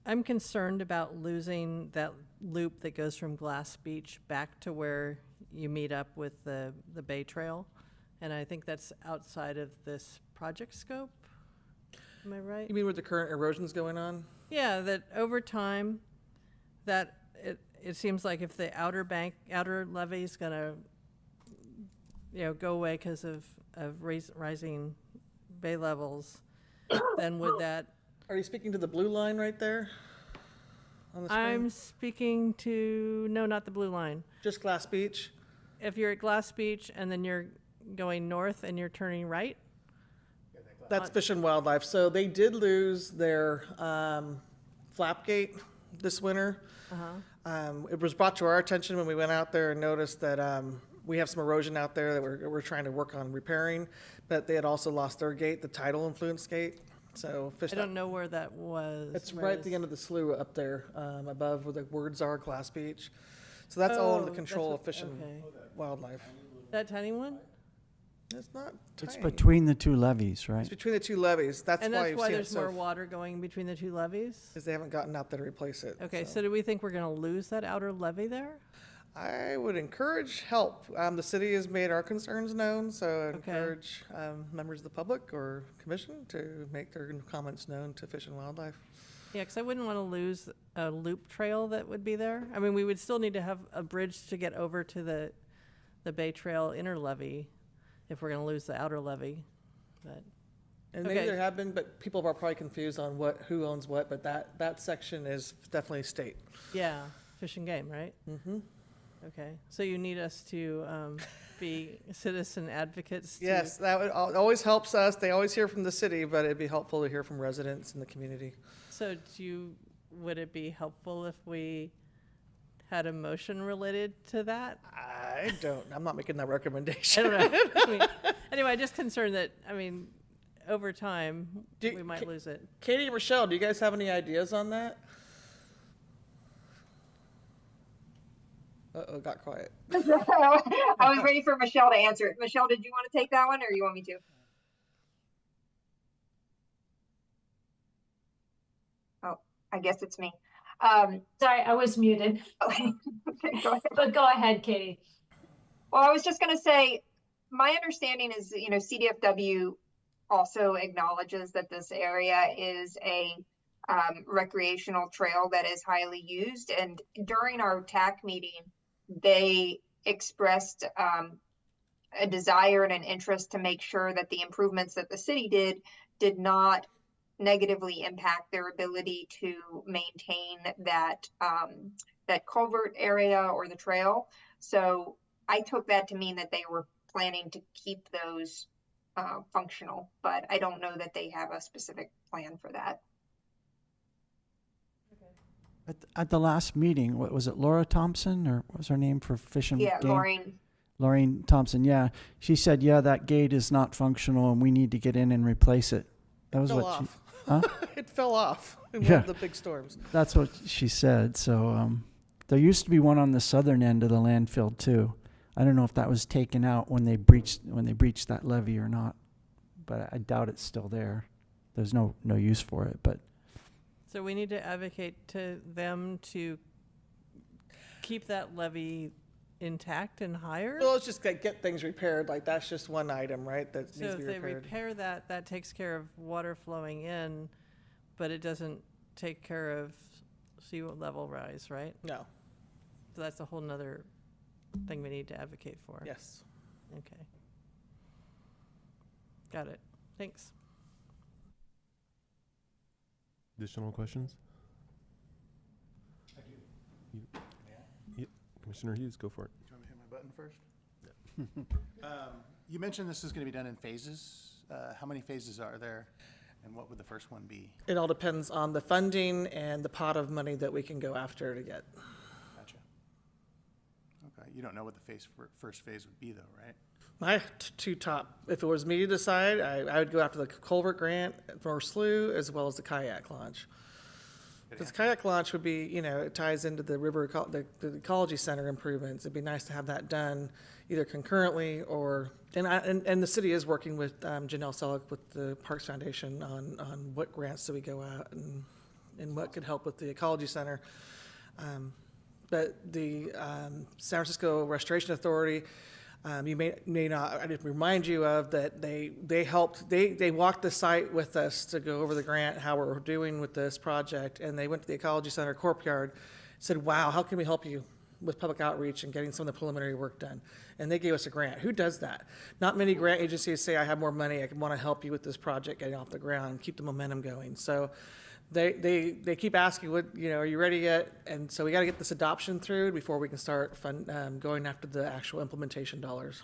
I'm concerned about losing that loop that goes from Glass Beach back to where you meet up with the Bay Trail. And I think that's outside of this project scope. Am I right? You mean with the current erosions going on? Yeah, that over time, that it seems like if the outer levee is gonna, go away because of rising bay levels, then would that? Are you speaking to the blue line right there on the screen? I'm speaking to, no, not the blue line. Just Glass Beach? If you're at Glass Beach and then you're going north and you're turning right? That's Fish and Wildlife. So they did lose their flap gate this winter. It was brought to our attention when we went out there and noticed that we have some erosion out there that we're trying to work on repairing, but they had also lost their gate, the tidal influence gate. So I don't know where that was. It's right at the end of the slough up there, above where the words are, Glass Beach. So that's all under the control of Fish and Wildlife. That tiny one? It's not It's tiny. between the two levees, right? It's between the two levees. That's And why that's you've why seen it there's so more water going between the two levees? because they haven't gotten out there to replace it. Okay, so do we think we're gonna lose that outer levee there? I would encourage help. The city has made our concerns known, so I encourage members of the public or commission to make their comments known to Fish and Wildlife. Yeah, because I wouldn't want to lose a loop trail that would be there. I mean, we would still need to have a bridge to get over to the Bay Trail inner levee if we're going to lose the outer levee. But And maybe Okay. there have been, but people are probably confused on who owns what, but that section is definitely state. yeah, Fish and Game, right? Mm-hmm. Okay, so you need us to be citizen advocates? to- Yes, that always helps us. They always hear from the city, but it'd be helpful to hear from residents in the community. So would it be helpful if we had a motion related to that? I'm not making that I recommendation. don't know. I mean, anyway, I'm just concerned that, over time, we might lose it. Katie and Rochelle, do you guys have any ideas on that? Uh-oh, got quiet. I was ready for Michelle to answer it. Michelle, did you want to take that one or you want me to? Oh, I guess it's me. Sorry, I was muted, Okay, go ahead. but go ahead, Katie. Well, I was just going to say, my understanding is, CDFW also acknowledges that this area is a recreational trail that is highly used. And during our TAC meeting, they expressed a desire and an interest to make sure that the improvements that the city did not negatively impact their ability to maintain that culvert area or the trail. So I took that to mean that they were planning to keep those functional, but I don't know that they have a specific plan for that. At the last meeting, what was it, Laura Thompson, or what was her name for Fish and Yeah, Game? Lorraine Thompson, yeah. She said, yeah, that gate is not functional and we need to get in and replace it. That was Fell what off. Huh? It fell off in Yeah. one of the big storms. That's what she said. So there used to be one on the southern end of the landfill too. I don't know if that was taken out when they breached that levee or not, but I doubt it's still there. There's no use for it, but So we need to advocate to them to keep that levee intact and higher? Well, it's just get things repaired. Like that's just one item, right? That So needs if to be they repaired. repair that, that takes care of water flowing in, but it doesn't take care of sea level rise, right? No. So that's a whole nother thing we need to advocate for. Yes. Okay. Got it. Thanks. Additional questions? Yep. Commissioner Hughes, go for it. Do you want me to hit my button first? You mentioned this is going to be done in phases. How many phases are there, and what would the first one be? It all depends on the funding and the pot of money that we can go after to get. Gotcha. Okay, you don't know what the first phase would be, though, right? My two top, if it was me to decide, I would go after the culvert grant for slough as well as the kayak launch. This kayak launch would be, you know, it ties into the the ecology center improvements. It'd be nice to have that done either concurrently or, and the city is working with Janelle Selleck with the Parks Foundation on what grants do we go out and what could help with the ecology center. But the San Francisco Restoration Authority, you may not, I didn't remind you of that they helped, they walked the site with us to go over the grant, how we're doing with this project, and they went to the Ecology Center Courtyard, said, wow, how can we help you with public outreach and getting some of the preliminary work done? And they gave us a grant. Who does that? Not many grant agencies say, I have more money, I want to help you with this project getting off the ground, keep the momentum going. So they keep asking, what, you know, are you ready yet? And so we got to get this adoption through before we can start going after the actual implementation dollars.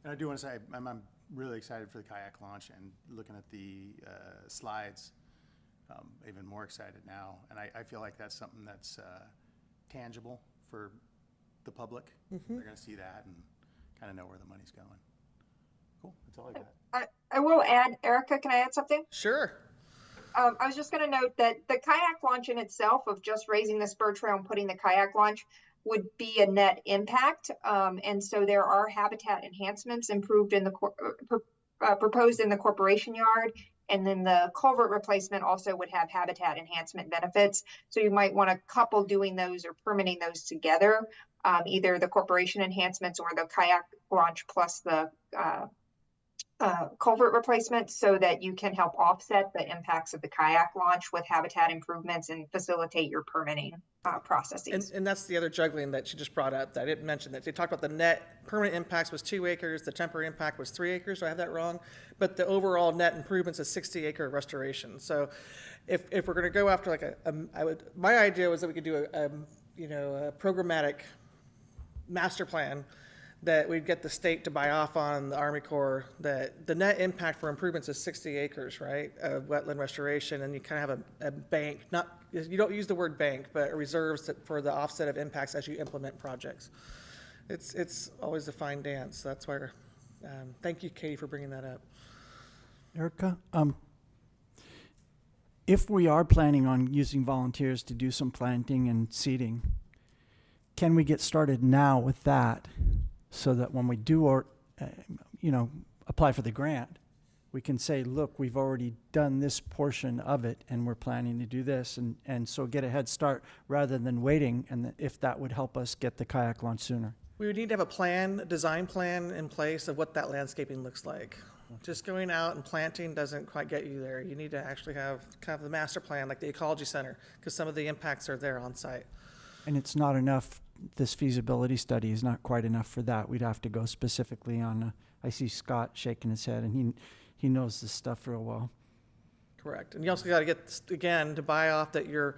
And I do want to say, I'm really excited for the kayak launch, and looking at the slides, even more excited now. And I feel like that's something that's tangible for the public. Mm-hmm. They're going to see that and kind of know where the money's going. Cool, that's all I got. I will add, Erica, can I add something? Sure. I was just going to note that the kayak launch in itself of just raising the spur trail and putting the kayak launch would be a net impact. And so there are habitat enhancements improved in the proposed in the corporation yard. And then the culvert replacement also would have habitat enhancement benefits. So you might want to couple doing those or permitting those together, either the corporation enhancements or the kayak launch plus the culvert replacement, so that you can help offset the impacts of the kayak launch with habitat improvements and facilitate your permitting processes. And that's the other juggling that she just brought up that I didn't mention. That they talked about the net permanent impacts was 2 acres, the temporary impact was 3 acres. Do I have that wrong? But the overall net improvements is 60-acre restoration. So if we're going to go after like my idea was that we could do a programmatic master plan that we'd get the state to buy off on the Army Corps, that the net impact for improvements is 60 acres, right, of wetland restoration, and you kind of have a bank, you don't use the word bank, but reserves for the offset of impacts as you implement projects. It's always a fine dance. That's why, thank you, Katie, for bringing that up. Erica, if we are planning on using volunteers to do some planting and seeding, can we get started now with that, so that when we do apply for the grant, we can say, look, we've already done this portion of it and we're planning to do this, and so get a head start rather than waiting, and if that would help us get the kayak launch sooner. We would need to have a design plan in place of what that landscaping looks like. Just going out and planting doesn't quite get you there. You need to actually have kind of the master plan, like the ecology center, because some of the impacts are there on site. And it's not enough, this feasibility study is not quite enough for that. We'd have to go specifically on, I see Scott shaking his head, and he knows this stuff real well. Correct. And you also got to get, again, to buy off that you're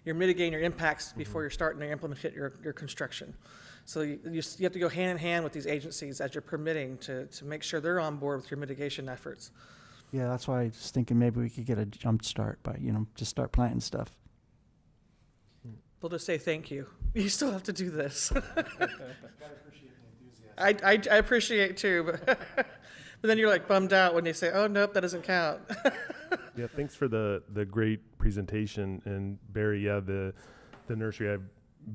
mitigating your impacts before you're starting to implement your construction. So you have to go hand in hand with these agencies as you're permitting to make sure they're on board with your mitigation efforts. Yeah, that's why I was thinking maybe we could get a jump start by, just start planting stuff. They'll just say thank you. You still have to do this. I appreciate too, but then you're like bummed out when they say, oh, nope, that doesn't count. Yeah, thanks for the great presentation. And Barry, yeah, the nursery, I've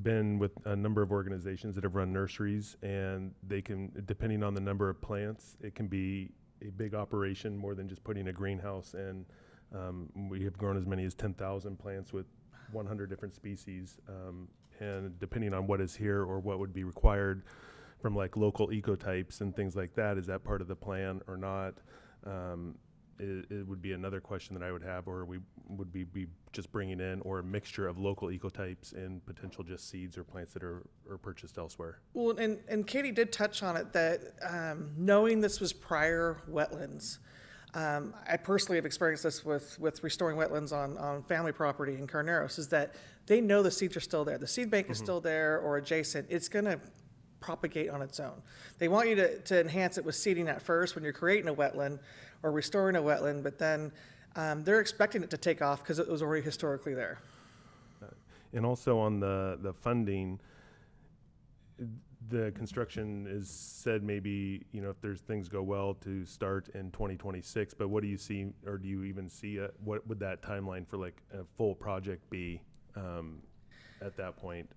been with a number of organizations that have run nurseries, and they can, depending on the number of plants, it can be a big operation, more than just putting a greenhouse in. We have grown as many as 10,000 plants with 100 different species, and depending on what is here or what would be required from like local ecotypes and things like that, is that part of the plan or not? It would be another question that I would have, or would we be just bringing in, or a mixture of local ecotypes and potential just seeds or plants that are purchased elsewhere? Well, and Katie did touch on it, that knowing this was prior wetlands, I personally have experienced this with restoring wetlands on family property in Carneros, is that they know the seeds are still there. The seed bank is still there or adjacent. It's going to propagate on its own. They want you to enhance it with seeding at first when you're creating a wetland or restoring a wetland, but then they're expecting it to take off because it was already historically there. And also on the funding, the construction is said maybe, you know, if there's things go well to start in 2026, but what do you see, or do you even see, what would that timeline for like a full project be at that point?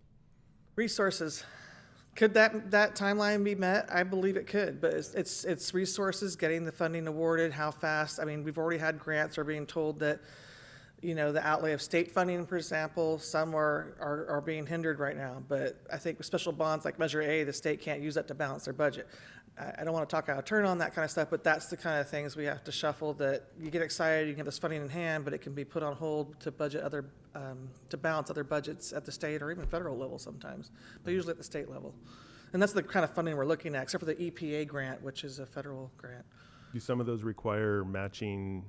Resources. Could that timeline be met? I believe it could, but it's resources, getting the funding awarded, how fast. I mean, we've already had grants are being told that, you know, the outlay of state funding, for example, some are being hindered right now. But I think with special bonds like Measure A, the state can't use that to balance their budget. I don't want to talk out of turn on that kind of stuff, but that's the kind of things we have to shuffle, that you get excited, you can have this funding in hand, but it can be put on hold to to balance other budgets at the state or even federal level sometimes, but usually at the state level. And that's the kind of funding we're looking at, except for the EPA grant, which is a federal grant. Do some of those require matching,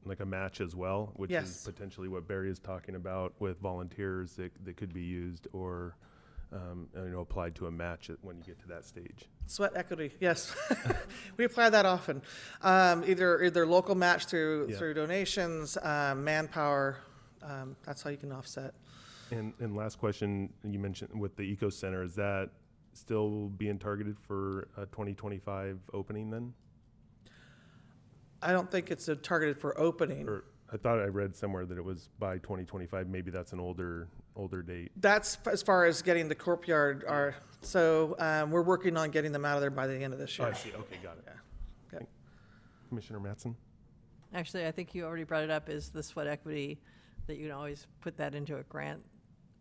like a match as well, which Yes. is potentially what Barry is talking about with volunteers that could be used, or you know, applied to a match when you get to that stage? Sweat equity, yes. We apply that often. Either local match through donations, manpower. That's how you can offset. And last question, you mentioned with the Eco Center, is that still being targeted for a 2025 opening then? I don't think it's targeted for opening. Or I thought I read somewhere that it was by 2025. Maybe that's an older date. That's as far as getting the courtyard are. So we're working on getting them out of there by the end of this Oh, year. I see. Okay, got it. Yeah. Commissioner Mattson? Actually, I think you already brought it up, is the sweat equity, that you can always put that into a grant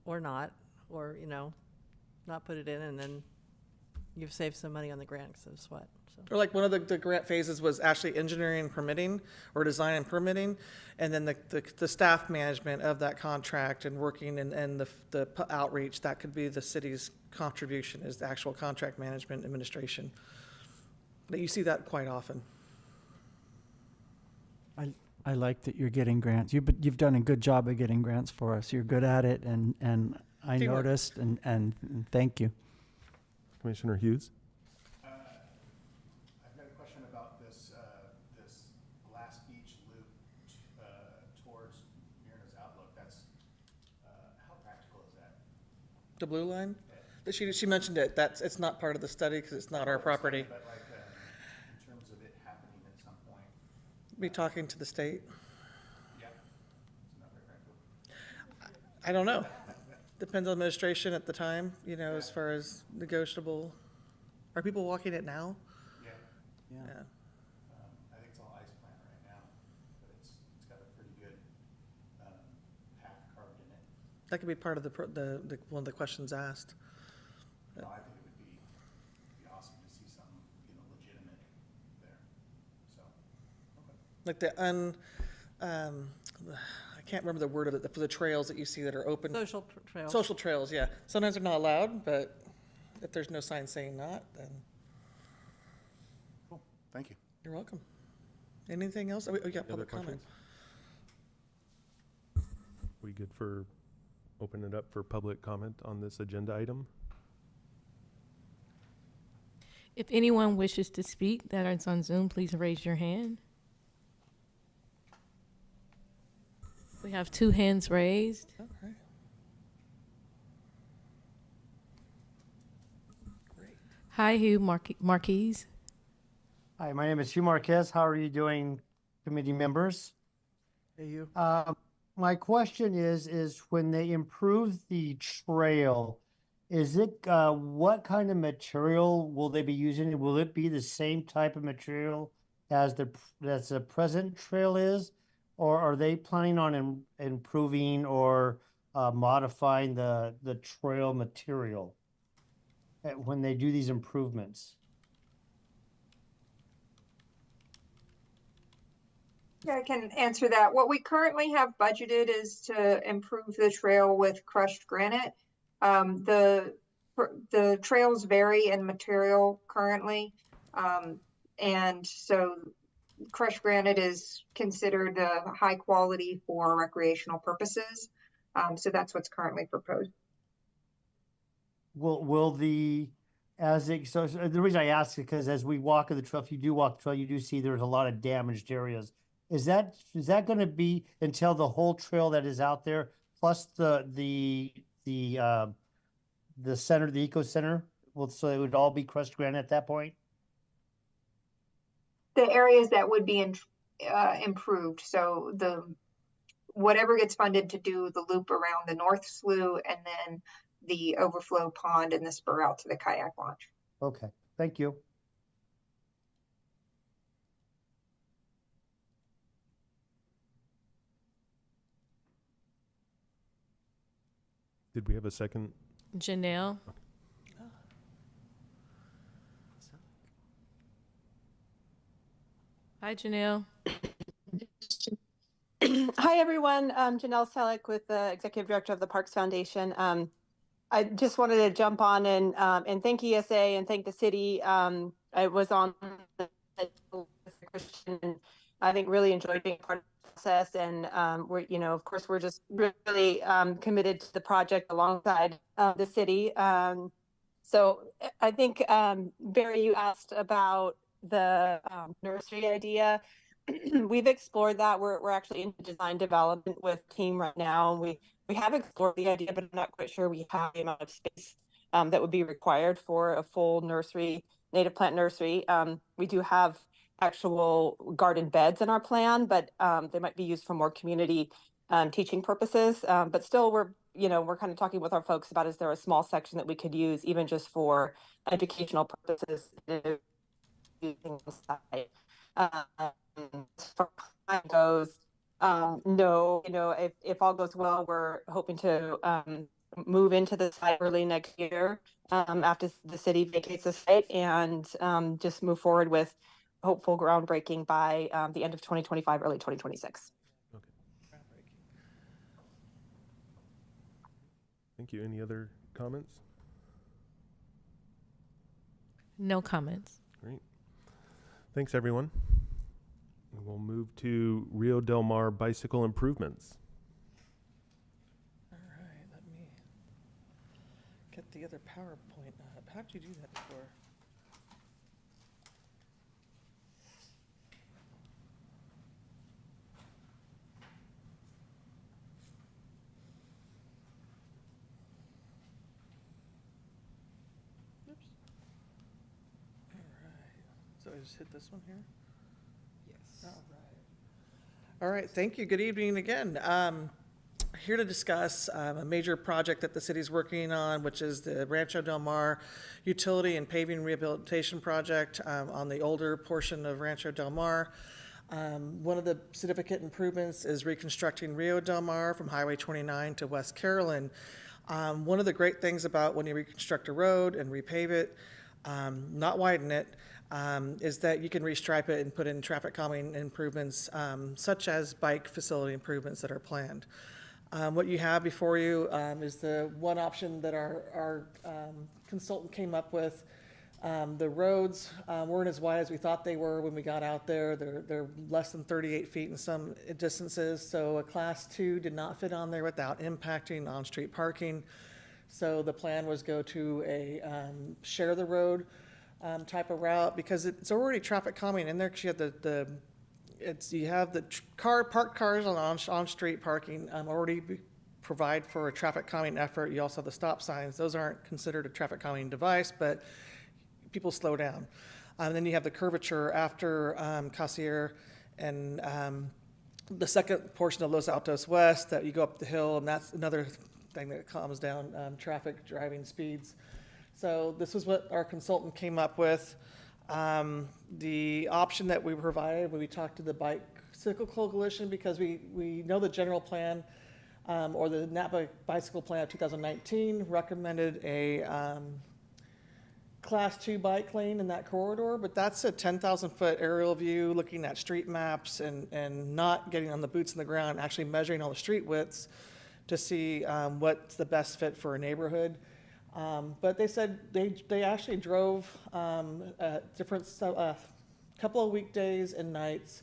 or not, or, you know, not put it in, and then you've saved some money on the grant because of sweat. So. Or like one of the grant phases was actually engineering and permitting, or design and permitting, and then the staff management of that contract and working and the outreach, that could be the city's contribution, is the actual contract management administration. But you see that quite often. I like that you're getting grants. You've done a good job of getting grants for us. You're good at it, and I Teamwork. noticed, and thank you. Commissioner Hughes? I've got a question about this Glass Beach loop towards Myrna's Outlook. That's, how practical is that? The blue line? She mentioned it. It's not part of the study because it's not our property. But like, in terms of it happening at some point, Be talking to the state. yeah, it's not very practical. I don't know. Depends on administration at the time, you know, as far as negotiable. Are people walking it now? Yeah, Yeah. Yeah. I think it's all ice plant right now, but it's got a pretty good path carved in it. That could be part of the one of the questions asked. No, I think it would be awesome to see something, you know, legitimate there, so. Like I can't remember the word of it, for the trails that you see that are open. Social trails. Social trails, yeah. Sometimes they're not allowed, but if there's no sign saying not, then Cool, thank you. you're welcome. Anything else? Oh, we got Other public comment. questions? We good for opening it up for public comment on this agenda item? If anyone wishes to speak that is on Zoom, please raise your hand. We have 2 hands raised. All right. Great. Hi, Hugh Marquise. Hi, my name is Hugh Marquez. How are you doing, committee members? Hey, you. My question is when they improve the trail, is it, what kind of material will they be using? Will it be the same type of material as the present trail is? Or are they planning on improving or modifying the trail material when they do these improvements? Yeah, I can answer that. What we currently have budgeted is to improve the trail with crushed granite. The trails vary in material currently. And so crushed granite is considered high quality for recreational purposes. So that's what's currently proposed. So the reason I ask is because as we walk the trail, if you do walk the trail, you do see there's a lot of damaged areas. Is that going to be until the whole trail that is out there, plus the center, the eco center, so it would all be crushed granite at that point? The areas that would be improved, so whatever gets funded to do the loop around the North Slough and then the overflow pond and the spur out to the kayak launch. Okay, thank you. Did we have a second? Janelle? Hi, Janelle. Hi, everyone. Janelle Selleck with the Executive Director of the Parks Foundation. I just wanted to jump on and thank ESA and thank the city. I was on the Christian, and I think really enjoyed being part of the process. And we're, of course, we're just really committed to the project alongside the city. So I think, Barry, you asked about the nursery idea. We've explored that. We're actually in design development with team right now. We have explored the idea, but I'm not quite sure we have the amount of space that would be required for a full nursery, native plant nursery. We do have actual garden beds in our plan, but they might be used for more community teaching purposes. But still, we're kind of talking with our folks about, is there a small section that we could use even just for educational purposes? As far as time goes, no, if all goes well, we're hoping to move into the site early next year after the city vacates the site, and just move forward with hopeful groundbreaking by the end of 2025, early 2026. Okay. Thank you. Any other comments? No comments. Great. Thanks, everyone. We'll move to Rio Del Mar bicycle improvements. All right, let me get the other PowerPoint up. How did you do that before? Oops. All right. So I just hit this one here? Yes. All right, thank you. Good evening again. Here to discuss a major project that the city's working on, which is the Rancho Del Mar Utility and Paving Rehabilitation Project on the older portion of Rancho Del Mar. One of the significant improvements is reconstructing Rio Del Mar from Highway 29 to West Carolyn. One of the great things about when you reconstruct a road and repave it, not widen it, is that you can restripe it and put in traffic calming improvements, such as bike facility improvements that are planned. What you have before you is the one option that our consultant came up with. The roads weren't as wide as we thought they were when we got out there. They're less than 38 feet in some distances, so a Class 2 did not fit on there without impacting on-street parking. So the plan was go to a share the road type of route, because it's already traffic calming in there, because you have the parked cars on street parking already provide for a traffic calming effort. You also have the stop signs. Those aren't considered a traffic calming device, but people slow down. Then you have the curvature after Casier and the second portion of Los Altos West that you go up the hill, and that's another thing that calms down traffic driving speeds. So this is what our consultant came up with. The option that we provided when we talked to the Bicycle Coalition, because we know the general plan or the Napa Bicycle Plan of 2019 recommended a Class 2 bike lane in that corridor, but that's a 10,000-foot aerial view looking at street maps and not getting on the boots in the ground, actually measuring all the street widths to see what's the best fit for a neighborhood. But they said they actually drove different couple of weekdays and nights,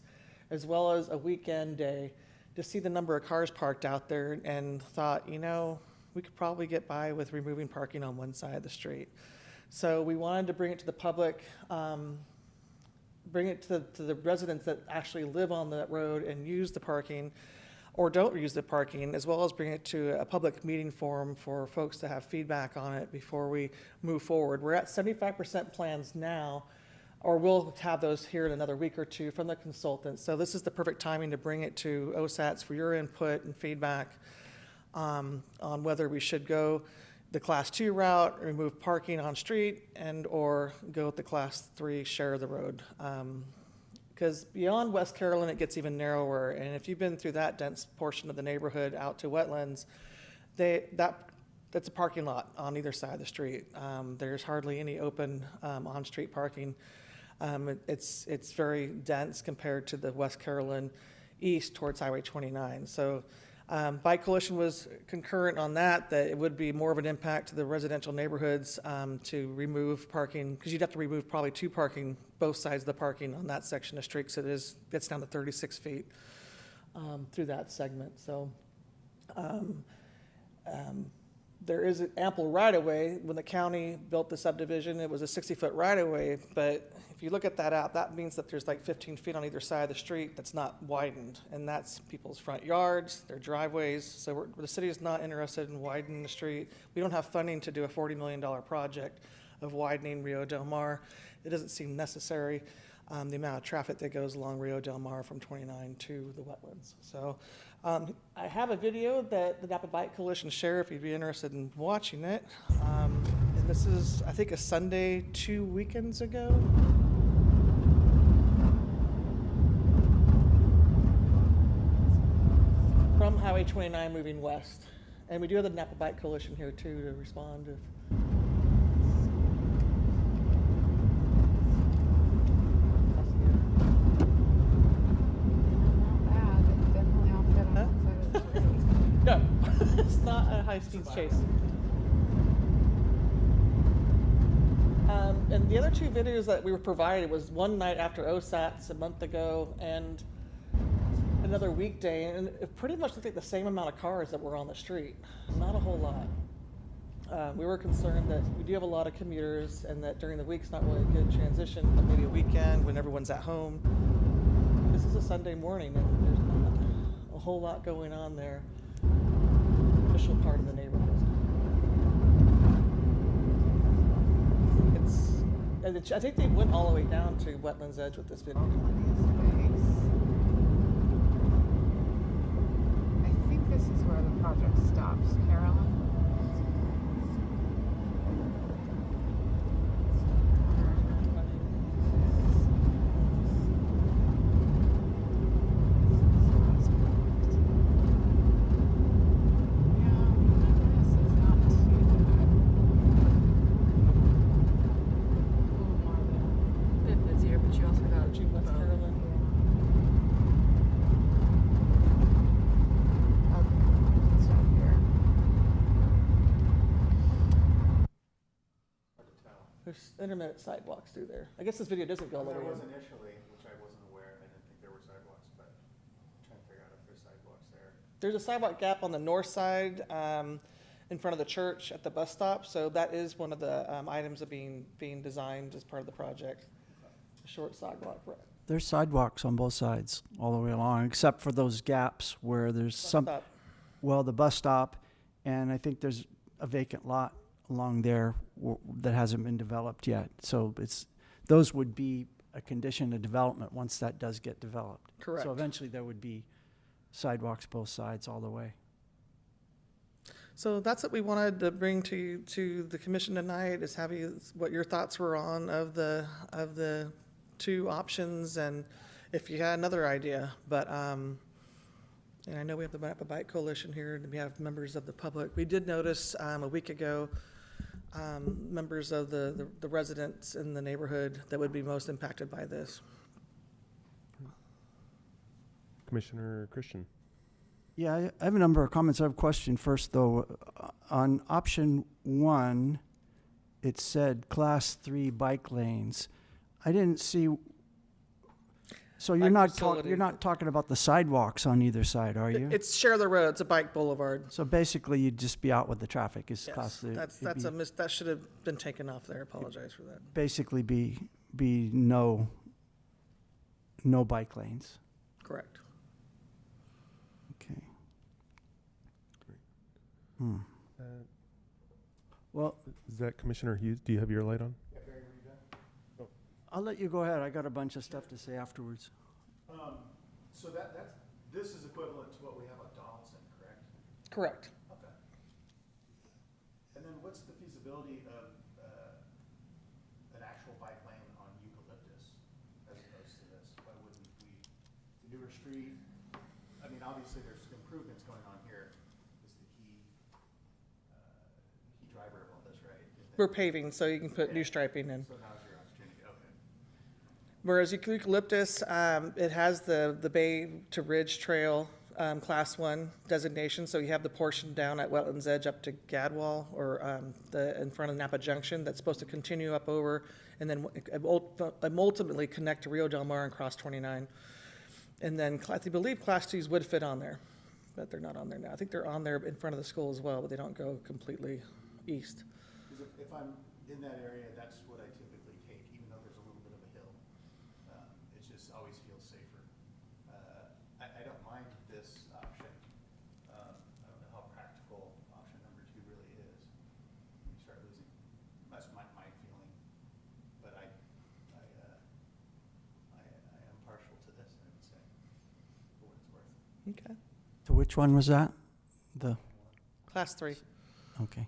as well as a weekend day, to see the number of cars parked out there, and thought, we could probably get by with removing parking on one side of the street. So we wanted to bring it to the public, bring it to the residents that actually live on that road and use the parking. or don't use the parking, as well as bring it to a public meeting forum for folks to have feedback on it before we move forward. We're at 75% plans now, or we'll have those here in another week or two from the consultants. So this is the perfect timing to bring it to OSATs for your input and feedback on whether we should go the Class 2 route, remove parking on street, and or go with the Class 3, share the road. Because beyond West Carolyn, it gets even narrower. And if you've been through that dense portion of the neighborhood out to wetlands, that's a parking lot on either side of the street. There's hardly any open on-street parking. It's very dense compared to the West Carolyn east towards Highway 29. So Bike Coalition was concurrent on that it would be more of an impact to the residential neighborhoods to remove parking, because you'd have to remove probably both sides of the parking on that section of street, because gets down to 36 feet through that segment. So there is an ample right-of-way. When the county built the subdivision, it was a 60-foot right-of-way, but if you look at that out, that means that there's like 15 feet on either side of the street that's not widened, and that's people's front yards, their driveways. So the city is not interested in widening the street. We don't have funding to do a $40 million project of widening Rio Del Mar. It doesn't seem necessary, the amount of traffic that goes along Rio Del Mar from 29 to the wetlands. So I have a video that the Napa Bike Coalition share if you'd be interested in watching it. And this is, I think, a Sunday 2 weekends ago. From Highway 29 moving west. And we do have the Napa Bike Coalition here too to respond if. No, it's not a high-speed chase. And the other two videos that we were provided was one night after OSATs a month ago and another weekday, and it pretty much looked like the same amount of cars that were on the street. Not a whole lot. We were concerned that we do have a lot of commuters and that during the week it's not really a good transition, but maybe a weekend when everyone's at home. This is a Sunday morning and there's not a whole lot going on there. Official part of the neighborhood. I think they went all the way down to Wetlands Edge with this video. I think this is where the project stops, Carolyn. There's intermittent sidewalks through there. I guess this video doesn't go all the way There was in. initially, which I wasn't aware, I didn't think there were sidewalks, but I'm trying to figure out if there's sidewalks there. There's a sidewalk gap on the north side in front of the church at the bus stop. So that is one of the items of being designed as part of the project. A short sidewalk. There's sidewalks on both sides all the way along, except for those gaps where there's Stop. well, the bus stop, and I think there's a vacant lot along there that hasn't been developed yet. So those would be a condition of development once that does get developed. Correct. So eventually there would be sidewalks both sides all the way. So that's what we wanted to bring to the commission tonight, is what your thoughts were on of the two options, and if you had another idea. But and I know we have the Napa Bike Coalition here, and we have members of the public. We did notice a week ago members of the residents in the neighborhood that would be most impacted by this. Commissioner Christian. Yeah, I have a number of comments. I have a question first, though. On option 1, it said Class 3 bike lanes. I didn't see. So you're not talking about the sidewalks on either side, are you? It's share the road. It's a bike boulevard. So basically, you'd just be out with the traffic. Is Yes, Class 3? that should have been taken off there. I apologize for that. Basically, be no bike lanes. Correct. Okay. Well, Is that Commissioner Hughes? Do you have your light on? I'll let you go ahead. I got a bunch of stuff to say afterwards. So this is equivalent to what we have on Donaldson, correct? Correct. Okay. And then what's the feasibility of an actual bike lane on Eucalyptus as opposed to this? Why wouldn't we, the newer street, I mean, obviously there's improvements going on here, is the key driver of all this, right? We're paving, so you can put new striping in. So now's your opportunity, okay. Whereas Eucalyptus, it has the Bay to Ridge Trail, Class 1 designation, so you have the portion down at Wetlands Edge up to Gadwall, or in front of Napa Junction, that's supposed to continue up over, and then ultimately connect to Rio Del Mar and cross 29. And then I believe Class 2s would fit on there, but they're not on there now. I think they're on there in front of the school as well, but they don't go completely east. Because if I'm in that area, that's what I typically take, even though there's a little bit of a hill. It just always feels safer. I don't mind this option. I don't know how practical option number 2 really is. You start losing, that's my feeling. But I am partial to this, I would say, for what it's worth. Okay. So which one was that? The, Class 3. okay.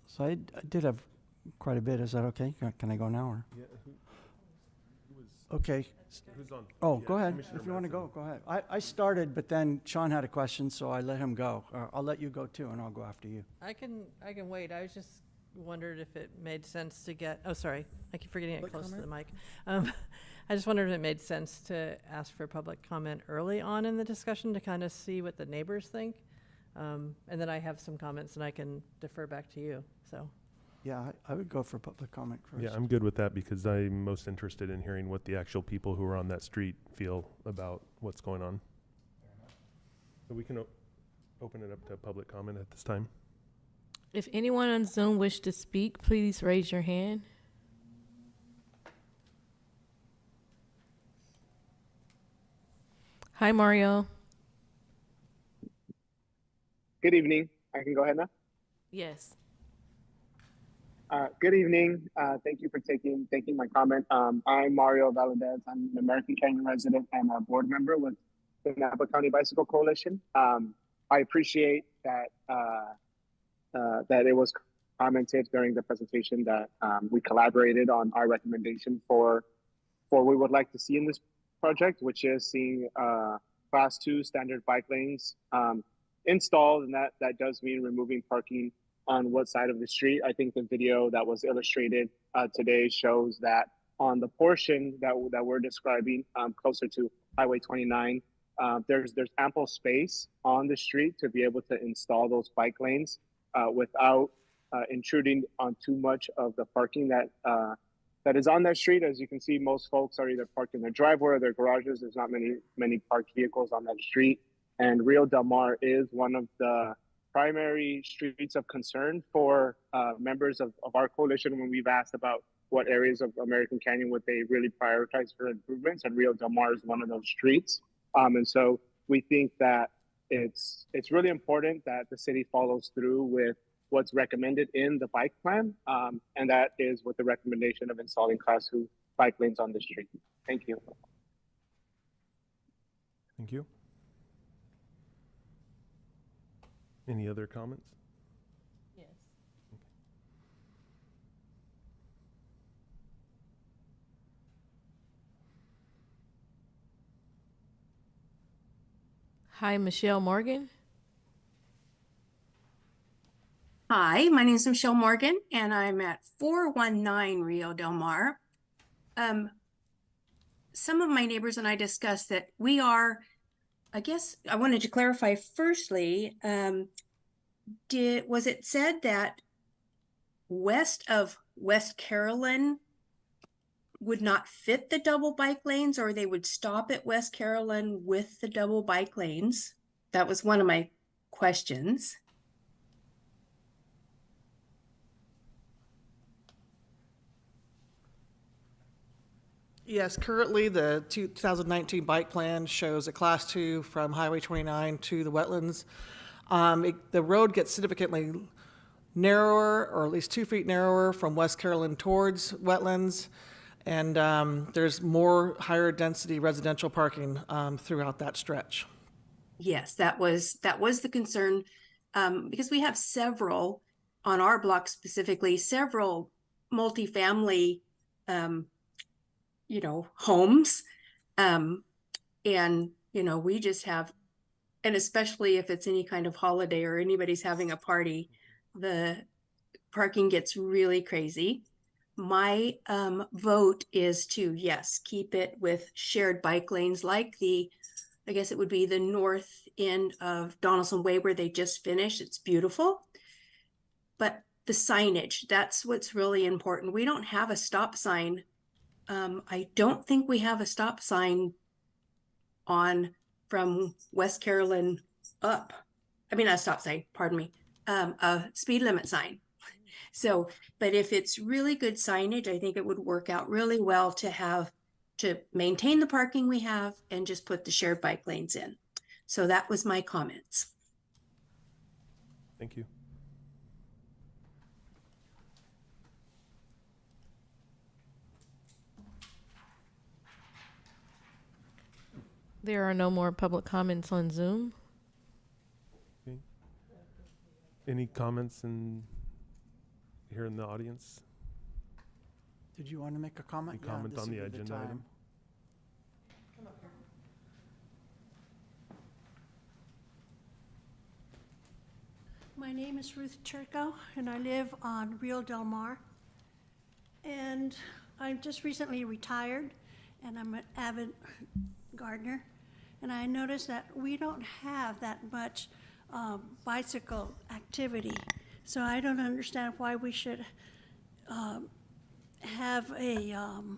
So I did have quite a bit. Is that okay? Can I go now or? Yeah. Who was? Okay. Who's on? Oh, Yeah, go ahead. Commissioner If you want to Mattson. go ahead. I started, but then Sean had a question, so I let him go. I'll let you go too, and I'll go after you. I can wait. I was just wondered if it made sense to get, oh, sorry, I keep forgetting it Public close to the comment? mic. I just wondered if it made sense to ask for public comment early on in the discussion to kind of see what the neighbors think. And then I have some comments and I can defer back to you, so. Yeah, I would go for public comment first. Yeah, I'm good with that because I'm most interested in hearing what the actual people who are on that street feel about what's going on. So we can open it up to public comment at this time. If anyone on Zoom wish to speak, please raise your hand. Hi, Mario. Good evening. I can go ahead now. Yes. Good evening. Thank you for taking my comment. I'm Mario Valadez. I'm an American Canyon resident and a board member with the Napa County Bicycle Coalition. I appreciate that that it was commented during the presentation that we collaborated on our recommendation for what we would like to see in this project, which is seeing Class 2 standard bike lanes installed, and that does mean removing parking on what side of the street. I think the video that was illustrated today shows that on the portion that we're describing, closer to Highway 29, there's ample space on the street to be able to install those bike lanes without intruding on too much of the parking that is on that street. As you can see, most folks are either parked in their driveway or their garages. There's not many parked vehicles on that street. And Rio Del Mar is one of the primary streets of concern for members of our coalition when we've asked about what areas of American Canyon would they really prioritize for improvements, and Rio Del Mar is one of those streets. And so we think that it's really important that the city follows through with what's recommended in the bike plan, and that is with the recommendation of installing Class 2 bike lanes on the street. Thank you. Thank you. Any other comments? Yes. Hi, Michelle Morgan. Hi, my name is Michelle Morgan, and I'm at 419 Rio Del Mar. Some of my neighbors and I discussed that we are, I guess I wanted to clarify firstly, was it said that west of West Carolyn would not fit the double bike lanes, or they would stop at West Carolyn with the double bike lanes? That was one of my questions. Yes, currently the 2019 bike plan shows a class 2 from Highway 29 to the wetlands. The road gets significantly narrower, or at least 2 feet narrower from West Carolyn towards wetlands. And there's more higher density residential parking throughout that stretch. Yes, that was the concern, because we have several on our block specifically, several multifamily, homes, and we just have, and especially if it's any kind of holiday or anybody's having a party, the parking gets really crazy. My vote is to, yes, keep it with shared bike lanes like I guess it would be the north end of Donaldson Way where they just finished. It's beautiful. But the signage, that's what's really important. We don't have a stop sign. I don't think we have a stop sign from West Carolyn up. I mean, a stop sign, pardon me, a speed limit sign. So, but if it's really good signage, I think it would work out really well to maintain the parking we have and just put the shared bike lanes in. So that was my comments. Thank you. There are no more public comments on Zoom. Okay. Any comments here in the audience? Did you want to make a comment? You comment this on the would be agenda time. item? My name is Ruth Turco, and I live on Rio Del Mar. And I just recently retired, and I'm an avid gardener. And I noticed that we don't have that much bicycle activity. So I don't understand why we should have I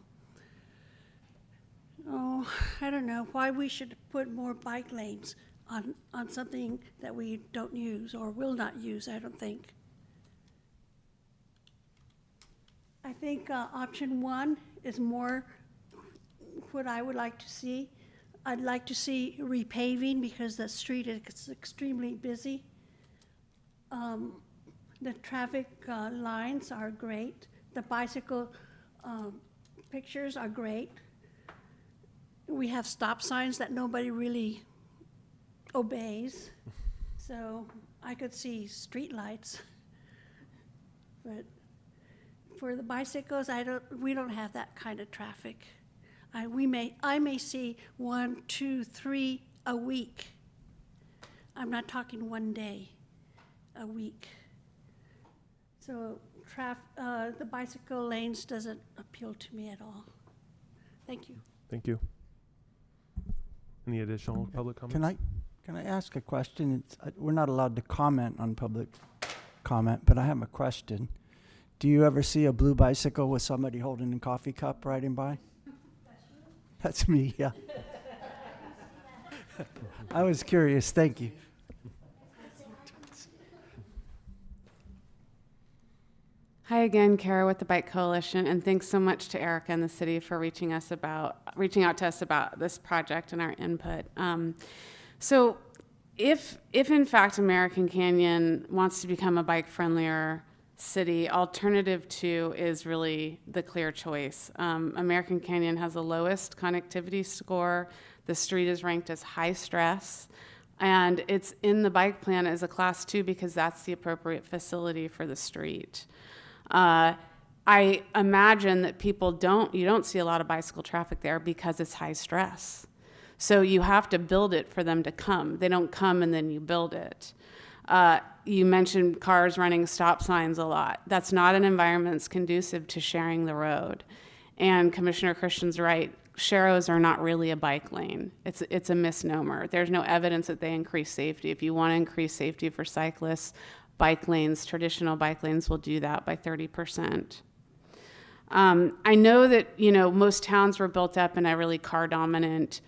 don't know, why we should put more bike lanes on something that we don't use or will not use, I don't think. I think option 1 is more what I would like to see. I'd like to see repaving because the street is extremely busy. The traffic lines are great. The bicycle pictures are great. We have stop signs that nobody really obeys. So I could see street lights. But for the bicycles, we don't have that kind of traffic. I may see 1, 2, 3 a week. I'm not talking one day, a week. So the bicycle lanes doesn't appeal to me at all. Thank you. Thank you. Any additional public comments? Can I ask a question? We're not allowed to comment on public comment, but I have a question. Do you ever see a blue bicycle with somebody holding a coffee cup riding by? That's me, yeah. I was curious, thank you. Hi again, Kara with the Bike Coalition, and thanks so much to Erica and the city for reaching out to us about this project and our input. So if in fact American Canyon wants to become a bike-friendlier city, alternative 2 is really the clear choice. American Canyon has the lowest connectivity score. The street is ranked as high stress, and it's in the bike plan as a class 2 because that's the appropriate facility for the street. I imagine that you don't see a lot of bicycle traffic there because it's high stress. So you have to build it for them to come. They don't come and then you build it. You mentioned cars running stop signs a lot. That's not an environment that's conducive to sharing the road. And Commissioner Christian's right, sharrows are not really a bike lane. It's a misnomer. There's no evidence that they increase safety. If you want to increase safety for cyclists, bike lanes, traditional bike lanes will do that by 30%. I know that, most towns were built up in a really car-dominant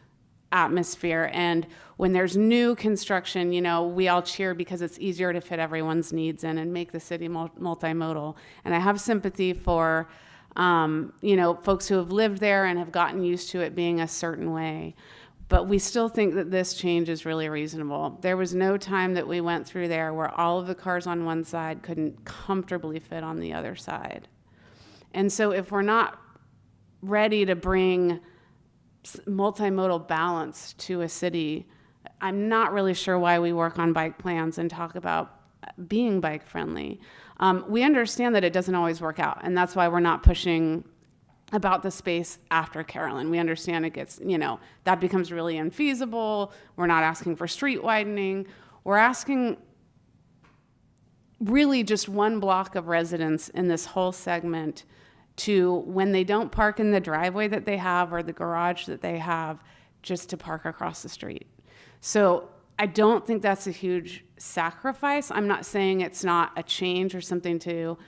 atmosphere, and when there's new construction, we all cheer because it's easier to fit everyone's needs in and make the city multimodal. And I have sympathy for You know, folks who have lived there and have gotten used to it being a certain way. But we still think that this change is really reasonable. There was no time that we went through there where all of the cars on one side couldn't comfortably fit on the other side. And so if we're not ready to bring multimodal balance to a city, I'm not really sure why we work on bike plans and talk about being bike friendly. We understand that it doesn't always work out, and that's why we're not pushing about the space after Carolyn. We understand it gets, you know, that becomes really unfeasible. We're not asking for street widening. We're asking really just one block of residents in this whole segment to, when they don't park in the driveway that they have or the garage that they have, just to park across the street. So I don't think that's a huge sacrifice. I'm not saying it's not a change or something to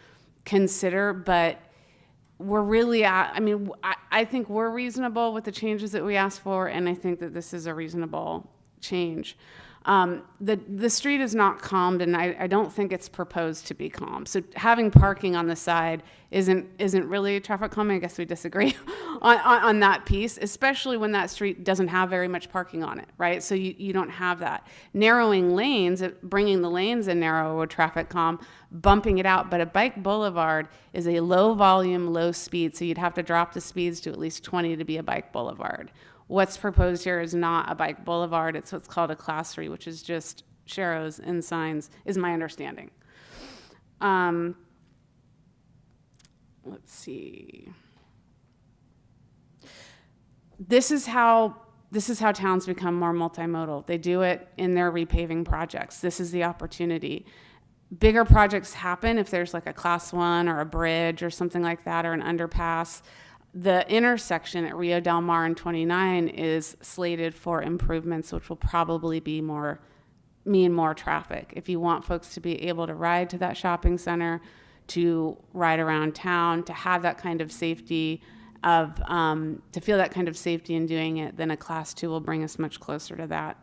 consider, but we're really I think we're reasonable with the changes that we asked for, and I think that this is a reasonable change. The street is not calmed, and I don't think it's proposed to be calm. So having parking on the side isn't really traffic calming. I guess we disagree on that piece, especially when that street doesn't have very much parking on it, right? So you don't have that. Narrowing lanes, bringing the lanes in narrow with traffic calm, bumping it out. But a bike boulevard is a low volume, low speed, so you'd have to drop the speeds to at least 20 to be a bike boulevard. What's proposed here is not a bike boulevard. It's what's called a class 3, which is just sharrows and signs, is my understanding. Let's see. This is how towns become more multimodal. They do it in their repaving projects. This is the opportunity. Bigger projects happen if there's like a class 1 or a bridge or something like that, or an underpass. The intersection at Rio Del Mar and 29 is slated for improvements, which will probably mean more traffic. If you want folks to be able to ride to that shopping center, to ride around town, to have that kind of safety to feel that kind of safety in doing it, then a class 2 will bring us much closer to that.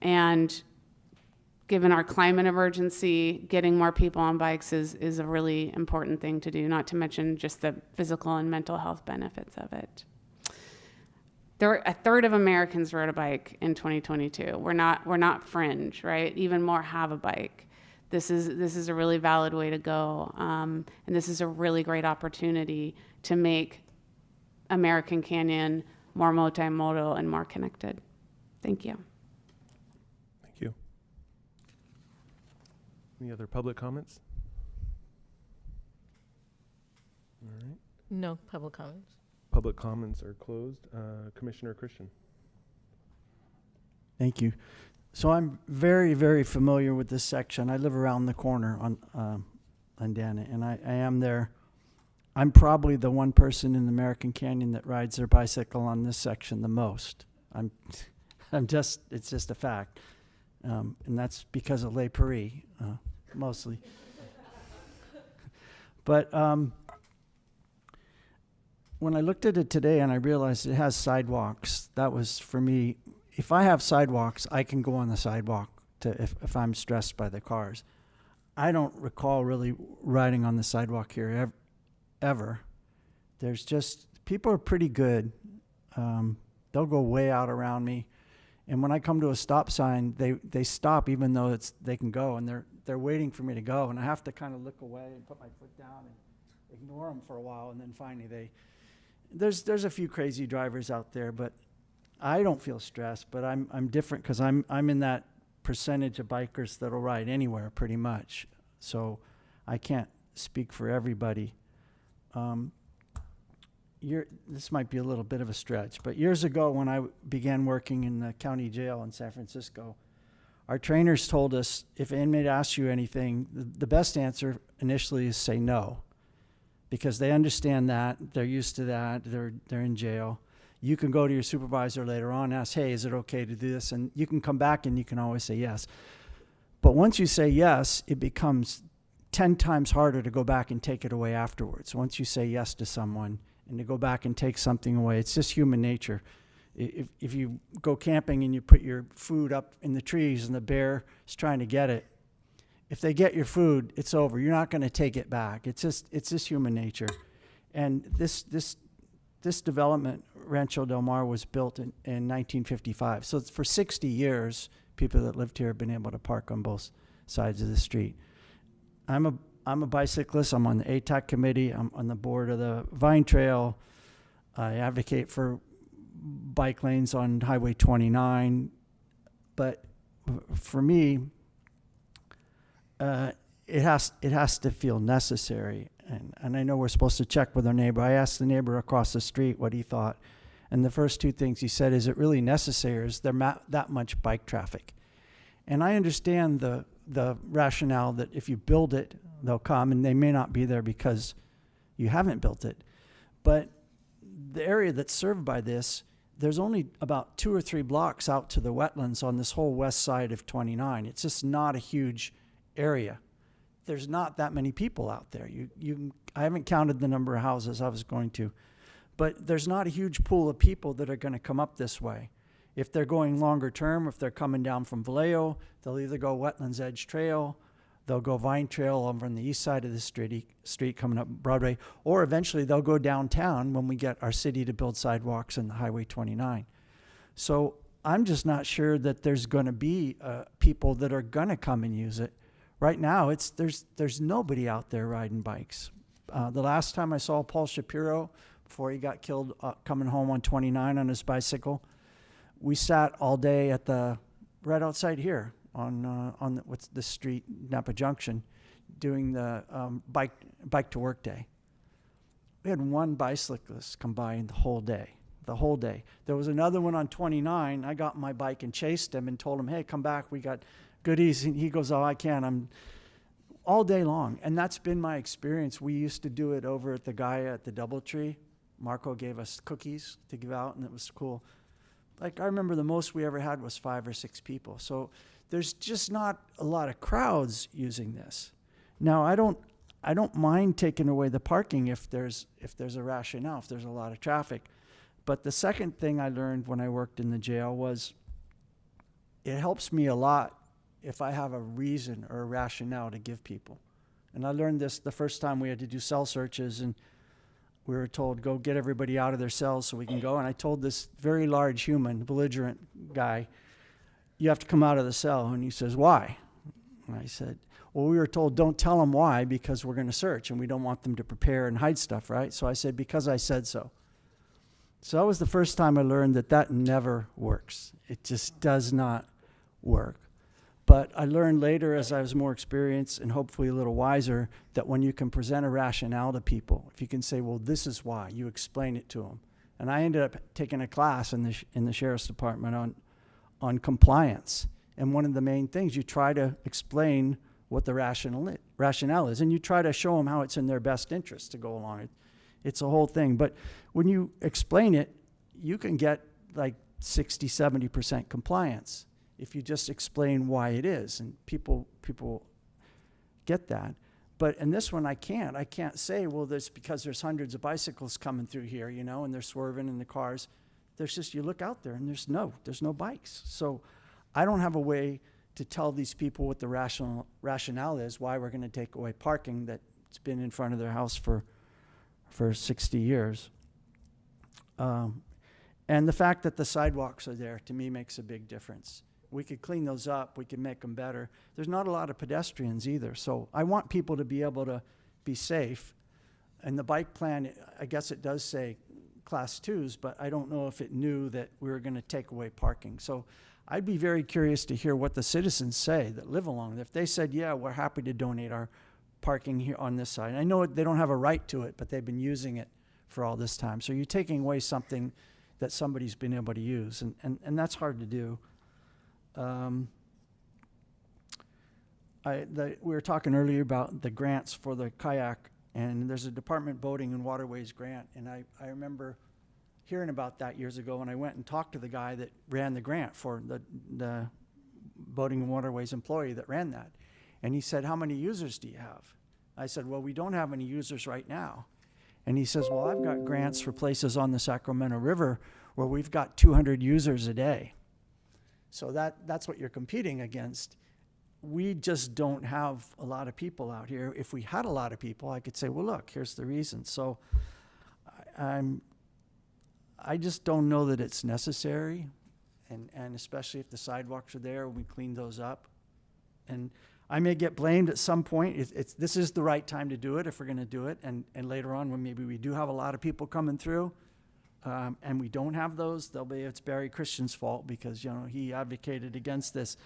And given our climate emergency, getting more people on bikes is a really important thing to do, not to mention just the physical and mental health benefits of it. A third of Americans rode a bike in 2022. We're not fringe, right? Even more have a bike. This is a really valid way to go, and this is a really great opportunity to make American Canyon more multimodal and more connected. Thank you. Thank you. Any other public comments? All right. No public comments. Public comments are closed. Commissioner Christian. Thank you. So I'm very, very familiar with this section. I live around the corner on Dana, and I am there. I'm probably the one person in the American Canyon that rides their bicycle on this section the most. It's just a fact. And that's because of Le Paris, mostly. But when I looked at it today and I realized it has sidewalks, that was, for me, if I have sidewalks, I can go on the sidewalk if I'm stressed by the cars. I don't recall really riding on the sidewalk here ever. There's just, people are pretty good. They'll go way out around me. And when I come to a stop sign, they stop even though they can go, and they're waiting for me to go, and I have to kind of look away and put my foot down and ignore them for a while, and then finally there's a few crazy drivers out there, but I don't feel stressed. But I'm different because I'm in that percentage of bikers that'll ride anywhere pretty much. So I can't speak for everybody. This might be a little bit of a stretch, but years ago when I began working in the county jail in San Francisco, our trainers told us if an inmate asks you anything, the best answer initially is say no, because they understand that, they're used to that, they're in jail. You can go to your supervisor later on, ask, hey, is it okay to do this? And you can come back and you can always say yes. But once you say yes, it becomes 10 times harder to go back and take it away afterwards. Once you say yes to someone and to go back and take something away, it's just human nature. If you go camping and you put your food up in the trees and the bear is trying to get it, if they get your food, it's over. You're not going to take it back. It's just human nature. And this development, Rancho Del Mar, was built in 1955. So it's for 60 years, people that lived here have been able to park on both sides of the street. I'm a bicyclist. I'm on the ATAC committee. I'm on the board of the Vine Trail. I advocate for bike lanes on Highway 29. But for me, it has to feel necessary. And I know we're supposed to check with our neighbor. I asked the neighbor across the street what he thought. And the first two things he said, is it really necessary? Or is there that much bike traffic? And I understand the rationale that if you build it, they'll come, and they may not be there because you haven't built it. But the area that's served by this, there's only about 2 or 3 blocks out to the wetlands on this whole west side of 29. It's just not a huge area. There's not that many people out there. I haven't counted the number of houses. I was going to. But there's not a huge pool of people that are going to come up this way. If they're going longer term, if they're coming down from Vallejo, they'll either go Wetlands Edge Trail, they'll go Vine Trail over on the east side of the street coming up Broadway, or eventually they'll go downtown when we get our city to build sidewalks in the Highway 29. So I'm just not sure that there's going to be people that are going to come and use it. Right now, there's nobody out there riding bikes. The last time I saw Paul Shapiro, before he got killed coming home on 29 on his bicycle, we sat all day at right outside here on what's the street, Napa Junction, doing the bike to work day. We had one bicyclist come by the whole day. There was another one on 29. I got my bike and chased him and told him, hey, come back. We got goodies. And he goes, oh, I can't. I'm all day long. And that's been my experience. We used to do it over at the Gaia at the Doubletree. Marco gave us cookies to give out, and it was cool. Like, I remember the most we ever had was 5 or 6 people. So there's just not a lot of crowds using this. Now, I don't mind taking away the parking if there's a rationale, if there's a lot of traffic. But the second thing I learned when I worked in the jail was it helps me a lot if I have a reason or a rationale to give people. And I learned this the first time we had to do cell searches, and we were told, go get everybody out of their cells so we can go. And I told this very large human, belligerent guy, you have to come out of the cell. And he says, why? And I said, well, we were told, don't tell them why, because we're going to search and we don't want them to prepare and hide stuff, right? So I said, because I said so. So that was the first time I learned that never works. It just does not work. But I learned later, as I was more experienced and hopefully a little wiser, that when you can present a rationale to people, if you can say, well, this is why, you explain it to them. And I ended up taking a class in the Sheriff's Department on compliance. And one of the main things, you try to explain what the rationale is, and you try to show them how it's in their best interest to go along. It's a whole thing. But when you explain it, you can get like 60, 70% compliance if you just explain why it is, and people get that. But in this one, I can't say, well, that's because there's hundreds of bicycles coming through here, and they're swerving in the cars. There's just, you look out there and there's no bikes. So I don't have a way to tell these people what the rationale is, why we're going to take away parking that's been in front of their house for 60 years. And the fact that the sidewalks are there, to me, makes a big difference. We could clean those up. We could make them better. There's not a lot of pedestrians either. So I want people to be able to be safe. And the bike plan, I guess it does say class 2s, but I don't know if it knew that we were going to take away parking. So I'd be very curious to hear what the citizens say that live along. If they said, yeah, we're happy to donate our parking here on this side. I know they don't have a right to it, but they've been using it for all this time. So you're taking away something that somebody's been able to use, and that's hard to do. We were talking earlier about the grants for the kayak, and there's a Department of Boating and Waterways grant, and I remember hearing about that years ago, and I went and talked to the guy that ran the grant for the Boating and Waterways employee that ran that. And he said, how many users do you have? I said, well, we don't have any users right now. And he says, well, I've got grants for places on the Sacramento River where we've got 200 users a day. So that's what you're competing against. We just don't have a lot of people out here. If we had a lot of people, I could say, well, look, here's the reason. So I just don't know that it's necessary, and especially if the sidewalks are there, we clean those up. And I may get blamed at some point. This is the right time to do it if we're going to do it. And later on, when maybe we do have a lot of people coming through, and we don't have those, it's Barry Christian's fault because, you know, he advocated against this.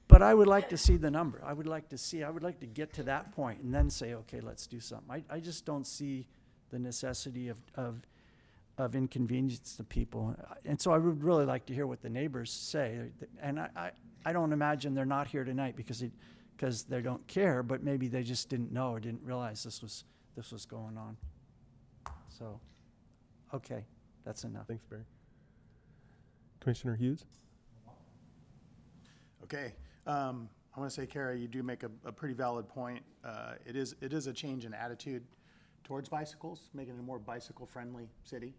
But I would like to see the number. I would like to get to that point and then say, okay, let's do something. I just don't see the necessity of inconvenience to people. And so I would really like to hear what the neighbors say. And I don't imagine they're not here tonight because they don't care, but maybe they just didn't know or didn't realize this was going on. So, okay, that's enough. Thanks, Barry. Commissioner Hughes? Okay. I want to say, Kara, you do make a pretty valid point. It is a change in attitude towards bicycles, making it a more bicycle-friendly city.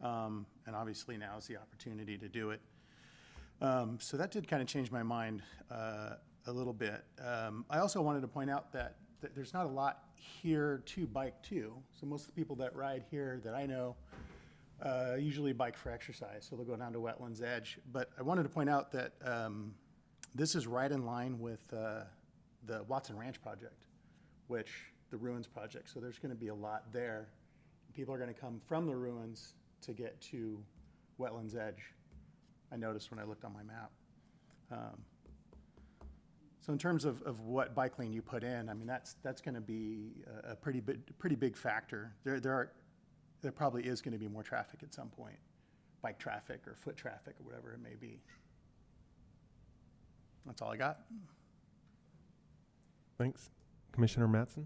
And obviously now is the opportunity to do it. So that did kind of change my mind a little bit. I also wanted to point out that there's not a lot here to bike to. So most of the people that ride here that I know usually bike for exercise. So they'll go down to Wetlands Edge. But I wanted to point out that this is right in line with the Watson Ranch project, which the Ruins project. So there's going to be a lot there. People are going to come from the Ruins to get to Wetlands Edge. I noticed when I looked on my map. So in terms of what bike lane you put in, I mean, that's going to be a pretty big factor. There probably is going to be more traffic at some point, bike traffic or foot traffic or whatever it may be. That's all I got. Thanks. Commissioner Mattson?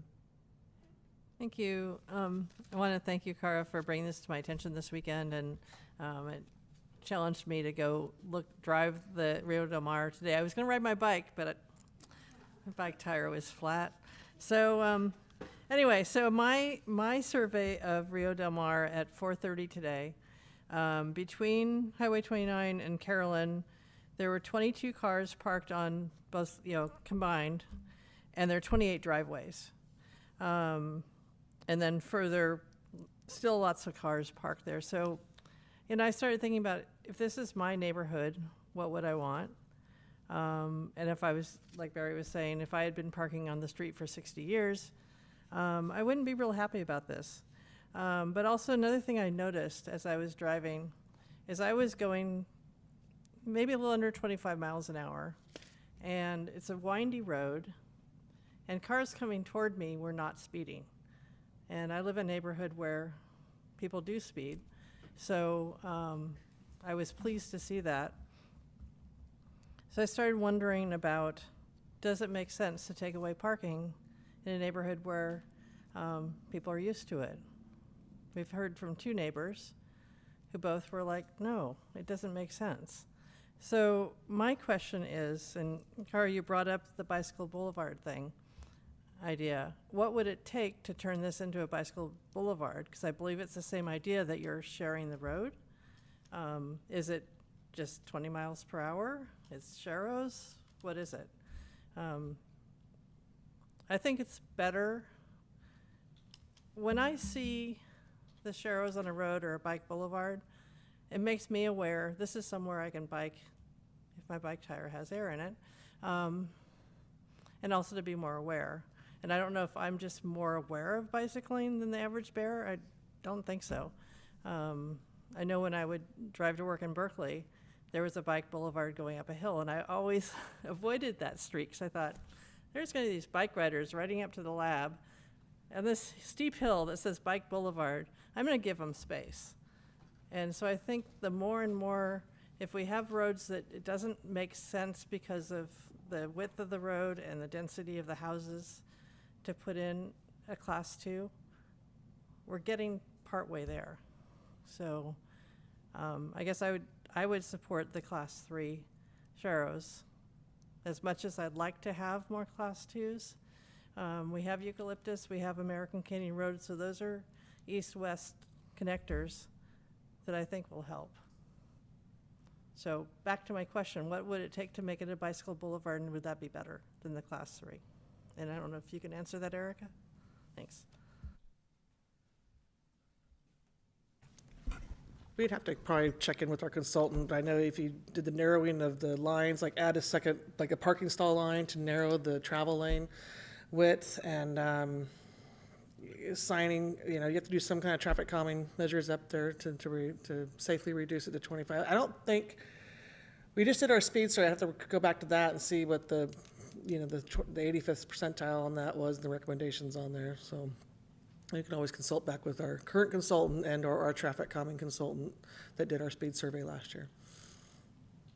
Thank you. I want to thank you, Cara, for bringing this to my attention this weekend, and it challenged me to go drive the Rio Del Mar today. I was going to ride my bike, but my bike tire was flat. So anyway, so my survey of Rio Del Mar at 4:30 today, between Highway 29 and Carolyn, there were 22 cars parked on both, combined, and there are 28 driveways. And then further, still lots of cars parked there. So, I started thinking about, if this is my neighborhood, what would I want? And if I was, like Barry was saying, if I had been parking on the street for 60 years, I wouldn't be real happy about this. But also another thing I noticed as I was driving is I was going maybe a little under 25 miles an hour, and it's a windy road, and cars coming toward me were not speeding. And I live in a neighborhood where people do speed. So I was pleased to see that. So I started wondering about, does it make sense to take away parking in a neighborhood where people are used to it? We've heard from two neighbors who both were like, no, it doesn't make sense. So my question is, and Cara, you brought up the bicycle boulevard idea. What would it take to turn this into a bicycle boulevard? Because I believe it's the same idea that you're sharing the road. Is it just 20 miles per hour? It's sharrows? What is it? I think it's better. When I see the sharrows on a road or a bike boulevard, it makes me aware this is somewhere I can bike if my bike tire has air in it, and also to be more aware. And I don't know if I'm just more aware of bicycling than the average bear. I don't think so. I know when I would drive to work in Berkeley, there was a bike boulevard going up a hill, and I always avoided that street because I thought, there's going to be these bike riders riding up to the lab, and this steep hill that says Bike Boulevard, I'm going to give them space. And so I think the more and more, if we have roads that it doesn't make sense because of the width of the road and the density of the houses to put in a class 2, we're getting partway there. So I guess I would support the class 3 sharrows as much as I'd like to have more class 2s. We have Eucalyptus, we have American Canyon Road, so those are east-west connectors that I think will help. So back to my question, what would it take to make it a bicycle boulevard, and would that be better than the class 3? And I don't know if you can answer that, Erica? Thanks. We'd have to probably check in with our consultant. I know if you did the narrowing of the lines, like add a second, like a parking stall line to narrow the travel lane width and signing, you know, you have to do some kind of traffic calming measures up there to safely reduce it to 25. I don't think, we just did our speed, so I have to go back to that and see what the 85th percentile on that was, the recommendations on there. So you can always consult back with our current consultant and or our traffic calming consultant that did our speed survey last year.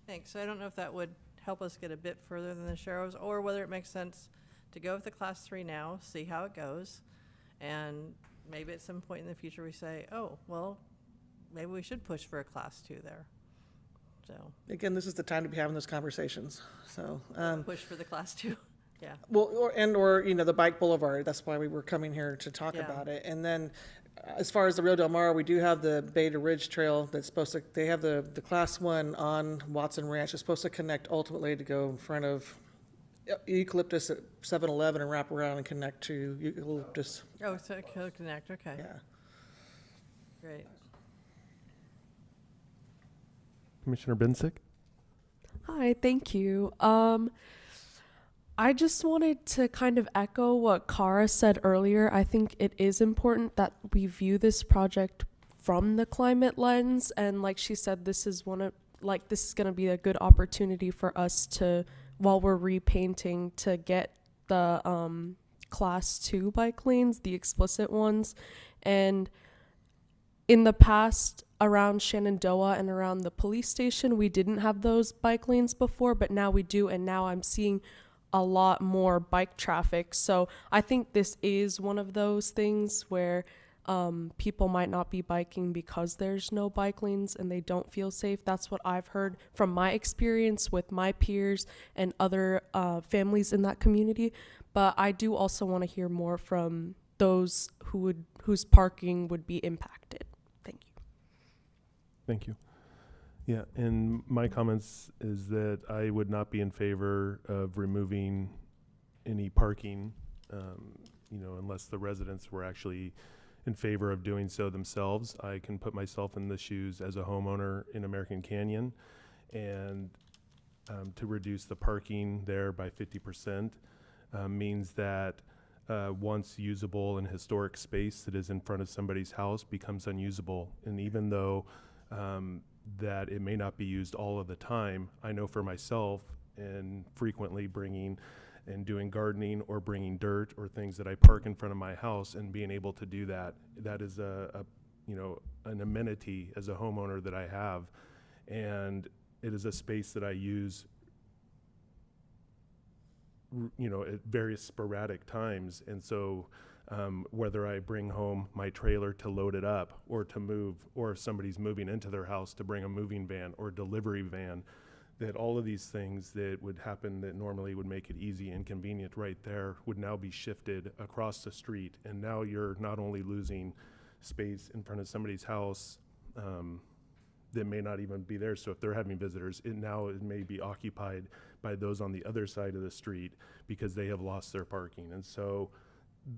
Thanks. So I don't know if that would help us get a bit further than the sheriffs, or whether it makes sense to go with the class 3 now, see how it goes, and maybe at some point in the future we say, oh, well, maybe we should push for a class 2 there. So Again, this is the time to be having those conversations. So push for the class 2. Yeah. well, or the bike boulevard. That's why we were coming here to talk Yeah. about it. And then, as far as the Rio Del Mar, we do have the Beta Ridge Trail that's supposed to. They have the class 1 on Watson Ranch. It's supposed to connect ultimately to go in front of Eucalyptus at 7-Eleven and wrap around and connect to Eucalyptus. Oh, so it could connect. Okay. Yeah. Great. Commissioner Bensick? Hi, thank you. I just wanted to kind of echo what Kara said earlier. I think it is important that we view this project from the climate lens, and like she said, this is going to be a good opportunity for us to, while we're repainting, to get the class 2 bike lanes, the explicit ones. And in the past, around Shenandoah and around the police station, we didn't have those bike lanes before, but now we do, and now I'm seeing a lot more bike traffic. So I think this is one of those things where people might not be biking because there's no bike lanes and they don't feel safe. That's what I've heard from my experience with my peers and other families in that community. But I do also want to hear more from those whose parking would be impacted. Thank you. Thank you. Yeah, and my comments is that I would not be in favor of removing any parking, unless the residents were actually in favor of doing so themselves. I can put myself in the shoes as a homeowner in American Canyon, and to reduce the parking there by 50% means that once usable and historic space that is in front of somebody's house becomes unusable. And even though that it may not be used all of the time, I know for myself, and frequently bringing and doing gardening or bringing dirt or things that I park in front of my house and being able to do that, that is an amenity as a homeowner that I have. And it is a space that I use at various sporadic times. And so whether I bring home my trailer to load it up or to move, or if somebody's moving into their house to bring a moving van or delivery van, that all of these things that would happen that normally would make it easy and convenient right there would now be shifted across the street. And now you're not only losing space in front of somebody's house that may not even be there. So if they're having visitors, it may be occupied by those on the other side of the street because they have lost their parking. And so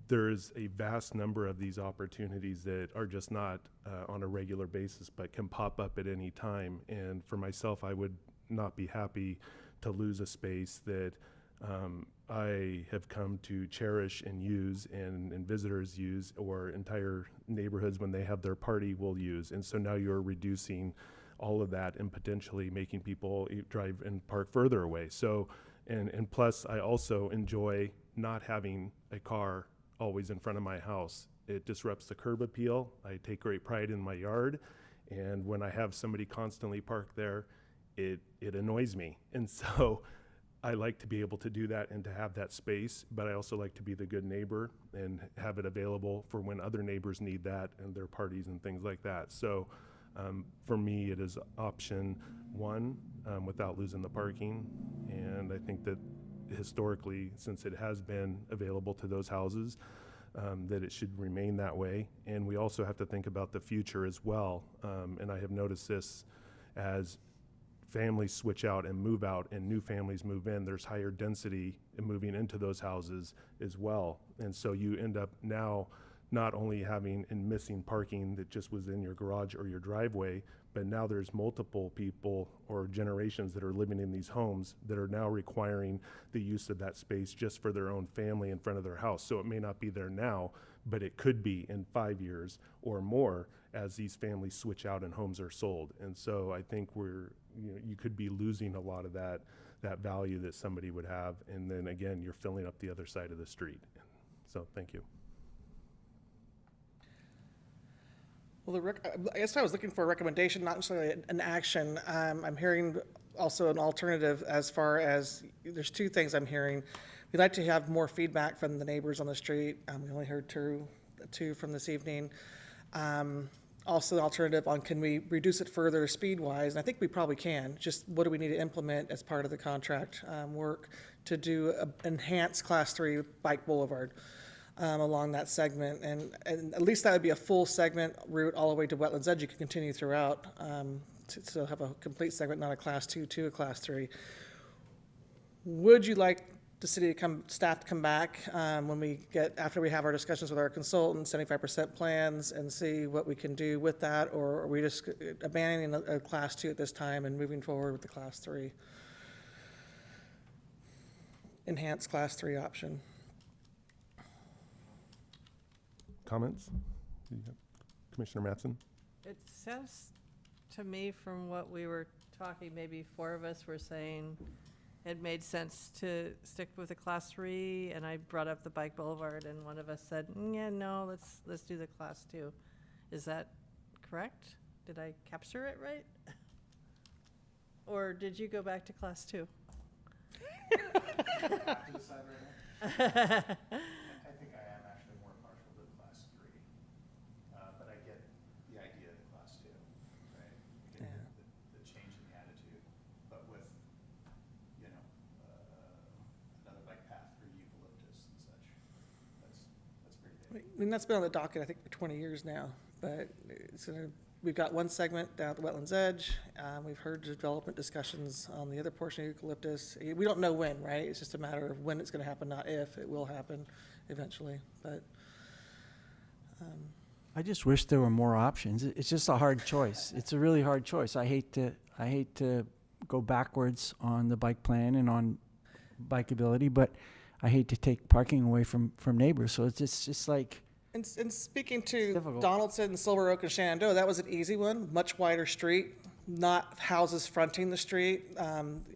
there's a vast number of these opportunities that are just not on a regular basis, but can pop up at any time. And for myself, I would not be happy to lose a space that I have come to cherish and use, and visitors use, or entire neighborhoods when they have their party will use. And so now you're reducing all of that and potentially making people drive and park further away. So, and plus I also enjoy not having a car always in front of my house. It disrupts the curb appeal. I take great pride in my yard, and when I have somebody constantly parked there, it annoys me. And so I like to be able to do that and to have that space, but I also like to be the good neighbor and have it available for when other neighbors need that and their parties and things like that. So for me, it is option 1 without losing the parking. And I think that historically, since it has been available to those houses, that it should remain that way. And we also have to think about the future as well. And I have noticed this as families switch out and move out and new families move in, there's higher density in moving into those houses as well. And so you end up now not only having and missing parking that just was in your garage or your driveway, but now there's multiple people or generations that are living in these homes that are now requiring the use of that space just for their own family in front of their house. So it may not be there now, but it could be in 5 years or more as these families switch out and homes are sold. And so I think you could be losing a lot of that value that somebody would have. And then again, you're filling up the other side of the street. So thank you. Well, I guess I was looking for a recommendation, not necessarily an action. I'm hearing also an alternative as far as, there's two things I'm hearing. We'd like to have more feedback from the neighbors on the street. We only heard two from this evening. Also the alternative on, can we reduce it further speed-wise? And I think we probably can. Just what do we need to implement as part of the contract work to do an enhanced Class 3 bike boulevard along that segment? And at least that would be a full segment route all the way to Wetlands Edge. You could continue throughout to have a complete segment, not a Class 2 to a Class 3. Would you like the staff to come back after we have our discussions with our consultants, 75% plans, and see what we can do with that? Or are we just abandoning a Class 2 at this time and moving forward with the Class 3? Enhanced Class 3 option. Comments? Commissioner Mattson? It sounds to me from what we were talking, maybe four of us were saying it made sense to stick with the Class 3, and I brought up the bike boulevard, and one of us said, yeah, no, let's do the Class 2. Is that correct? Did I capture it right? Or did you go back to Class 2? I have to decide right now. I think I am actually more partial to Class 3, but I get the idea of the Class 2, right? I get the change in the attitude, but with another bike path through eucalyptus and such, that's pretty big. I mean, that's been on the docket, I think, for 20 years now, but we've got one segment down at the Wetlands Edge. We've heard development discussions on the other portion of eucalyptus. We don't know when, right? It's just a matter of when it's going to happen, not if. It will happen eventually, but. I just wish there were more options. It's just a hard choice. It's a really hard choice. I hate to go backwards on the bike plan and on bikeability, but I hate to take parking away from neighbors. So it's just like. And speaking to difficult. Donaldson, Silver Oak, and Shenandoah, that was an easy one. Much wider street, not houses fronting the street.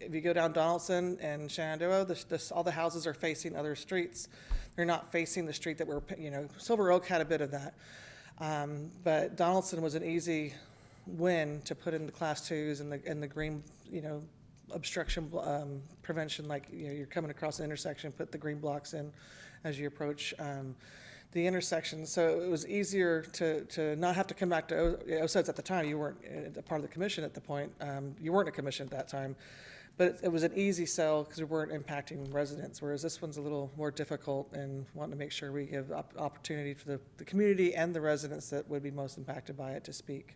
If you go down Donaldson and Shenandoah, all the houses are facing other streets. They're not facing the street that Silver Oak had a bit of that. But Donaldson was an easy win to put in the Class 2s and the green, obstruction prevention, like you're coming across an intersection, put the green blocks in as you approach the intersection. So it was easier to not have to come back to OSEDS at the time. You weren't a part of the commission at the point. You weren't a commission at that time. But it was an easy sell because we weren't impacting residents, whereas this one's a little more difficult, and wanting to make sure we give opportunity for the community and the residents that would be most impacted by it to speak.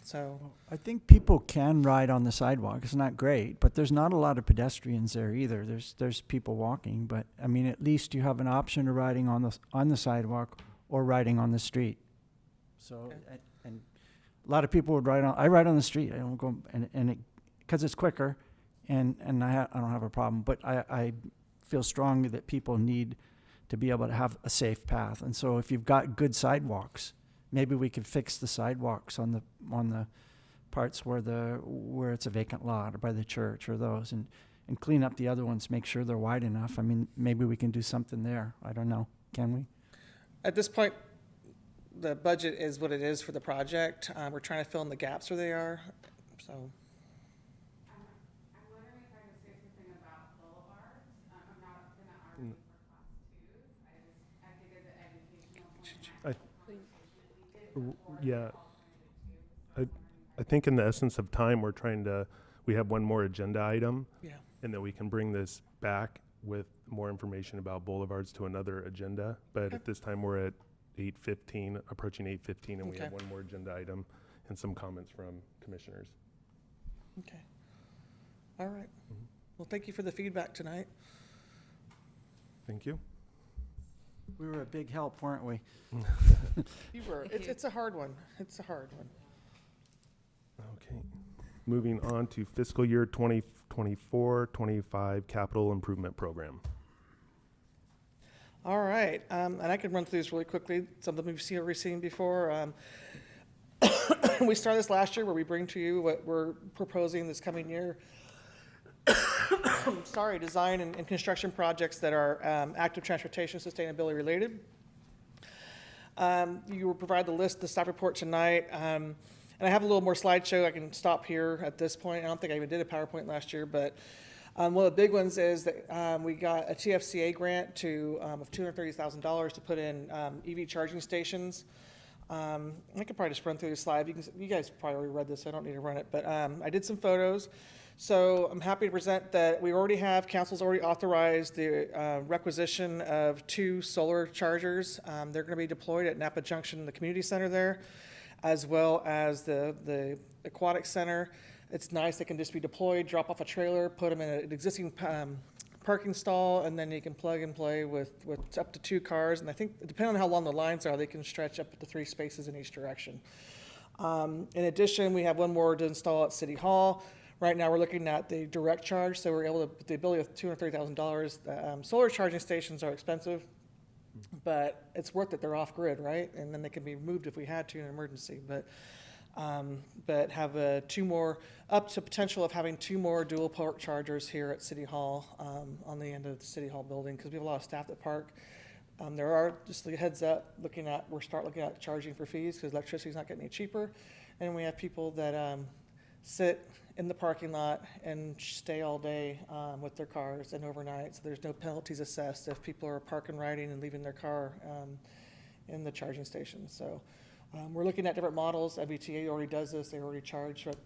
So I think people can ride on the sidewalk. It's not great, but there's not a lot of pedestrians there either. There's people walking, but I mean, at least you have an option of riding on the sidewalk or riding on the street. So and a lot of people would I ride on the street. I don't go because it's quicker, and I don't have a problem. But I feel strongly that people need to be able to have a safe path. And so if you've got good sidewalks, maybe we could fix the sidewalks on the parts where it's a vacant lot or by the church or those, and clean up the other ones, make sure they're wide enough. I mean, maybe we can do something there. I don't know. Can we? at this point, the budget is what it is for the project. We're trying to fill in the gaps where they are, so. Yeah, I think in the essence of time, we have one more agenda item. Yeah. And that we can bring this back with more information about boulevards to another agenda. But at this time, we're at 8:15, approaching 8:15, and we have one more agenda item and some comments from commissioners. Okay. All right. Well, thank you for the feedback tonight. Thank you. We were a big help, weren't we? You were. It's a hard one. It's a hard one. Okay. Moving on to fiscal year 2024-25 capital improvement program. All right, and I can run through this really quickly. Some of them we've already seen before. We started this last year where we bring to you what we're proposing this coming year. Sorry, design and construction projects that are active transportation sustainability related. You will provide the list, the staff report tonight. And I have a little more slideshow. I can stop here at this point. I don't think I even did a PowerPoint last year, but one of the big ones is that we got a TFCA grant of $230,000 to put in EV charging stations. I could probably just run through the slide. You guys probably already read this, so I don't need to run it. But I did some photos. So I'm happy to present that we already have, council's already authorized the requisition of 2 solar chargers. They're going to be deployed at Napa Junction, the community center there, as well as the aquatic center. It's nice, they can just be deployed, drop off a trailer, put them in an existing parking stall, and then you can plug and play with up to 2 cars. And I think, depending on how long the lines are, they can stretch up to 3 spaces in each direction. In addition, we have one more to install at City Hall. Right now, we're looking at the direct charge, so we're able to, the ability of $230,000. Solar charging stations are expensive, but it's worth it. They're off grid, right? And then they can be moved if we had to in an emergency. But have 2 more, up to potential of having 2 more dual port chargers here at City Hall on the end of the City Hall building, because we have a lot of staff that park. There are, just a heads up, we're looking at charging for fees because electricity's not getting any cheaper. And we have people that sit in the parking lot and stay all day with their cars and overnight. So there's no penalties assessed if people are parking, riding, and leaving their car in the charging station. So we're looking at different models. MBTA already does this. They already charge what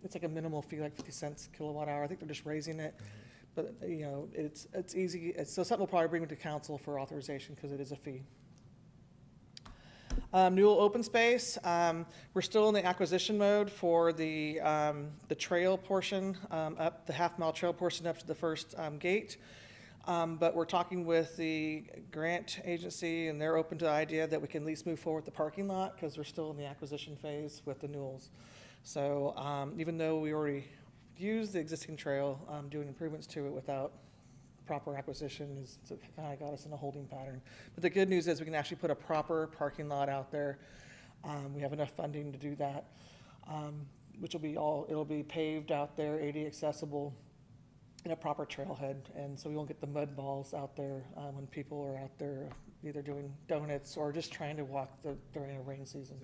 it's like a minimal fee, like 50 cents kilowatt hour. I think they're just raising it. But it's easy. So something we'll probably bring to council for authorization because it is a fee. Newell Open Space, we're still in the acquisition mode for the trail portion, up the half-mile trail portion up to the first gate. But we're talking with the grant agency, and they're open to the idea that we can at least move forward the parking lot because we're still in the acquisition phase with the Newells. So even though we already used the existing trail, doing improvements to it without proper acquisition is kind of got us in a holding pattern. But the good news is we can actually put a proper parking lot out there. We have enough funding to do that, which will be it'll be paved out there, AD accessible, in a proper trailhead. And so we won't get the mud balls out there when people are out there either doing donuts or just trying to walk during a rain season.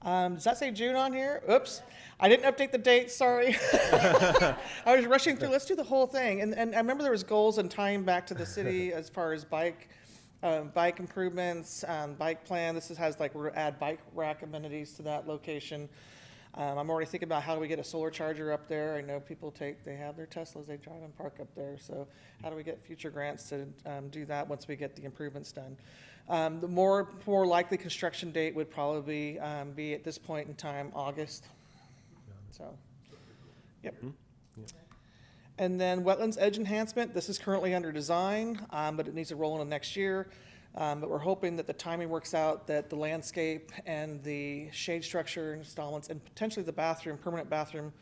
Does that say June on here? Oops, I didn't update the date, sorry. I was rushing through, let's do the whole thing. And I remember there was goals and tying back to the city as far as bike improvements, bike plan. This has we're gonna add bike rack amenities to that location. I'm already thinking about how do we get a solar charger up there. I know people they have their Teslas, they drive and park up there. So how do we get future grants to do that once we get the improvements done? The more likely construction date would probably be at this point in time, August. So, yep. And then wetlands edge enhancement. This is currently under design, but it needs to roll into next year. But we're hoping that the timing works out, that the landscape and the shade structure installments and potentially the permanent bathroom,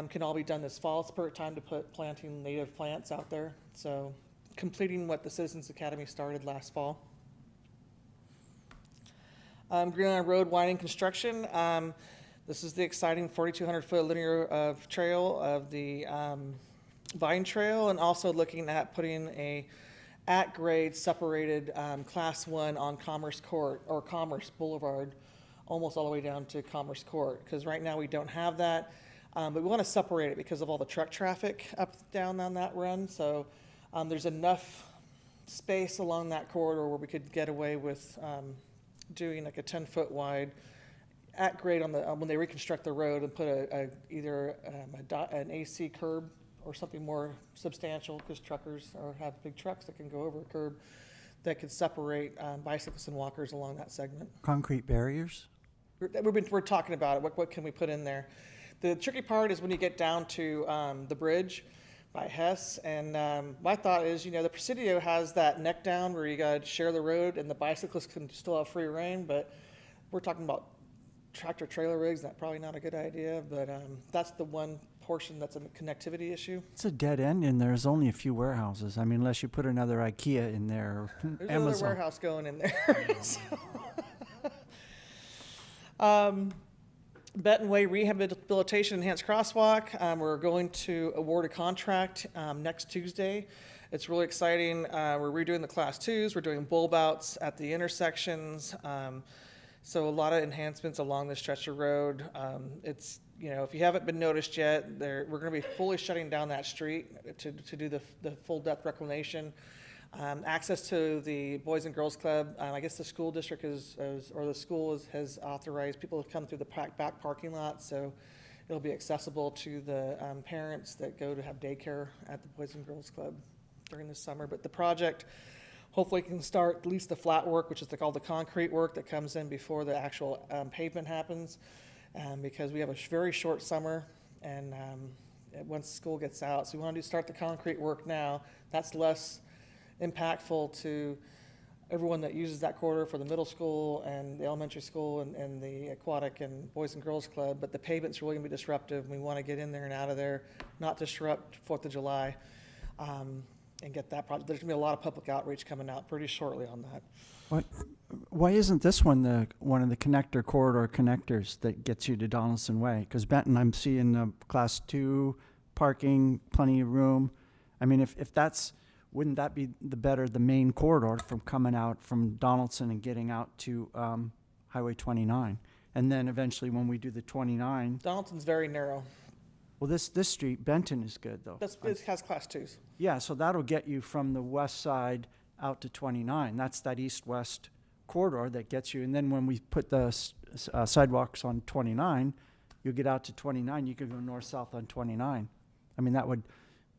can all be done this fall. It's the perfect time to put planting native plants out there. So completing what the Citizens Academy started last fall. Green Line Road widening construction. This is the exciting 4,200-foot linear trail of the Vine Trail, and also looking at putting a at-grade separated Class 1 on Commerce Court or Commerce Boulevard, almost all the way down to Commerce Court, because right now we don't have that. But we want to separate it because of all the truck traffic down on that run. So there's enough space along that corridor where we could get away with doing like a 10-foot wide at grade on the when they reconstruct the road and put either an AC curb or something more substantial, because truckers have big trucks that can go over a curb that could separate bicyclists and walkers along that segment. Concrete barriers? We're talking about it. What can we put in there? The tricky part is when you get down to the bridge. by Hess. And my thought is, the Presidio has that neck down where you got to share the road and the bicyclists can still have free reign, but we're talking about tractor trailer rigs. That's probably not a good idea, but that's the one portion that's a connectivity issue. It's a dead end in there. There's only a few warehouses. I mean, unless you put another IKEA in there or There's Amazon. another warehouse going in there. Benton Way Rehabilitation Enhanced Crosswalk. We're going to award a contract next Tuesday. It's really exciting. We're redoing the Class 2s. We're doing bulb outs at the intersections. So a lot of enhancements along this stretch of road. It's, if you haven't been noticed yet, we're going to be fully shutting down that street to do the full depth reclamation. Access to the Boys and Girls Club. I guess the school district has authorized people to come through the back parking lot, so it'll be accessible to the parents that go to have daycare at the Boys and Girls Club during the summer. But the project hopefully can start at least the flat work, which is all the concrete work that comes in before the actual pavement happens, because we have a very short summer and once school gets out. So we want to start the concrete work now. That's less impactful to everyone that uses that corridor for the middle school and the elementary school and the aquatic and Boys and Girls Club, but the pavement's really gonna be disruptive. We want to get in there and out of there, not disrupt 4th of July, and get that project. There's gonna be a lot of public outreach coming out pretty shortly on that. Why isn't this one one of the connector corridor connectors that gets you to Donaldson Way? Because Benton, I'm seeing the Class 2 parking, plenty of room. I mean, if that's, wouldn't that be the main corridor from coming out from Donaldson and getting out to Highway 29? And then eventually when we do the 29. Donaldson's very narrow. Well, this street, Benton is good though. It has Class 2s. Yeah, so that'll get you from the west side out to 29. That's that east-west corridor that gets you. And then when we put the sidewalks on 29, you'll get out to 29. You can go north-south on 29. I mean, that would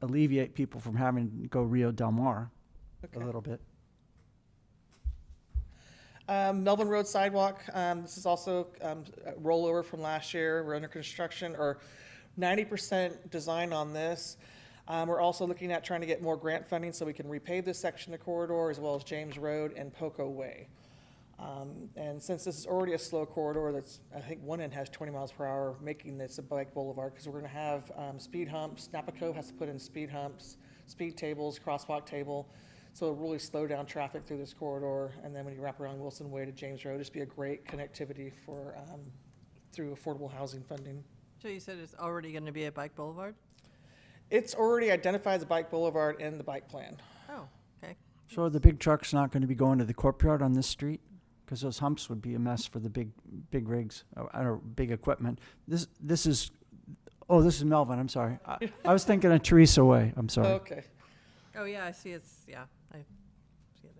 alleviate people from having to go Rio Del Mar a little bit. Melvin Road sidewalk. This is also a rollover from last year. We're under construction, or 90% design on this. We're also looking at trying to get more grant funding so we can repave this section of corridor, as well as James Road and Poco Way. And since this is already a slow corridor, I think one end has 20 miles per hour, making this a bike boulevard, because we're going to have speed humps. Napa Cove has to put in speed humps, speed tables, crosswalk table, so it'll really slow down traffic through this corridor. And then when you wrap around Wilson Way to James Road, just be a great connectivity for through affordable housing funding. So you said it's already going to be a bike boulevard? It's already identified as a bike boulevard in the bike plan. Oh, okay. So are the big trucks not going to be going to the courtyard on this street? Because those humps would be a mess for the big rigs, or big equipment. This is Melvin, I'm sorry. I was thinking of Teresa Way, I'm sorry. Okay. Oh, yeah, I see I see it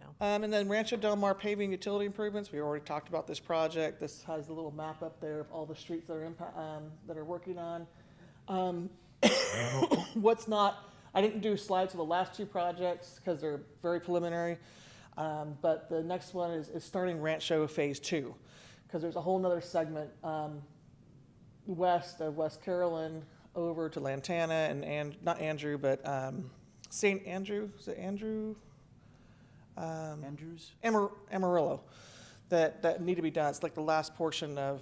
now. And then Rancho Del Mar paving utility improvements. We already talked about this project. This has the little map up there of all the streets that are working on. I didn't do slides for the last two projects because they're very preliminary. But the next one is starting Rancho Phase 2, because there's a whole nother segment west of West Carolyn over to Lantana and not Andrew, but St. Andrew. Is it Andrew? Andrews? Amarillo. That need to be done. It's like the last portion of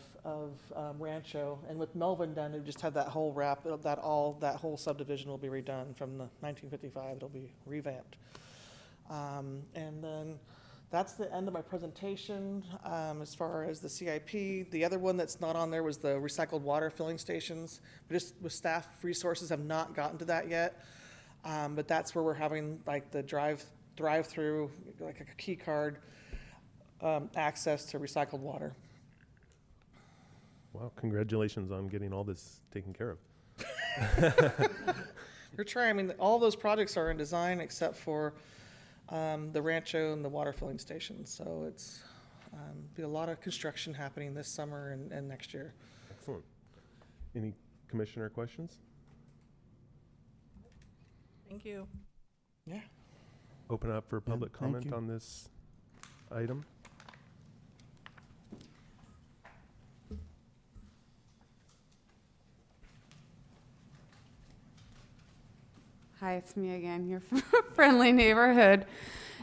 Rancho, and with Melvin done, we just had that whole that whole subdivision will be redone from the 1955. It'll be revamped. And then that's the end of my presentation as far as the CIP. The other one that's not on there was the recycled water filling stations. We just, with staff resources, have not gotten to that yet. But that's where we're having like the drive-through, like a key card access to recycled water. Wow, congratulations on getting all this taken care of. We're trying. I mean, all those projects are in design except for the Rancho and the water filling station. So it's be a lot of construction happening this summer and next year. Excellent. Any commissioner questions? Thank you. Yeah. Open up for public thank comment you. on this item. Hi, it's me again, your friendly neighborhood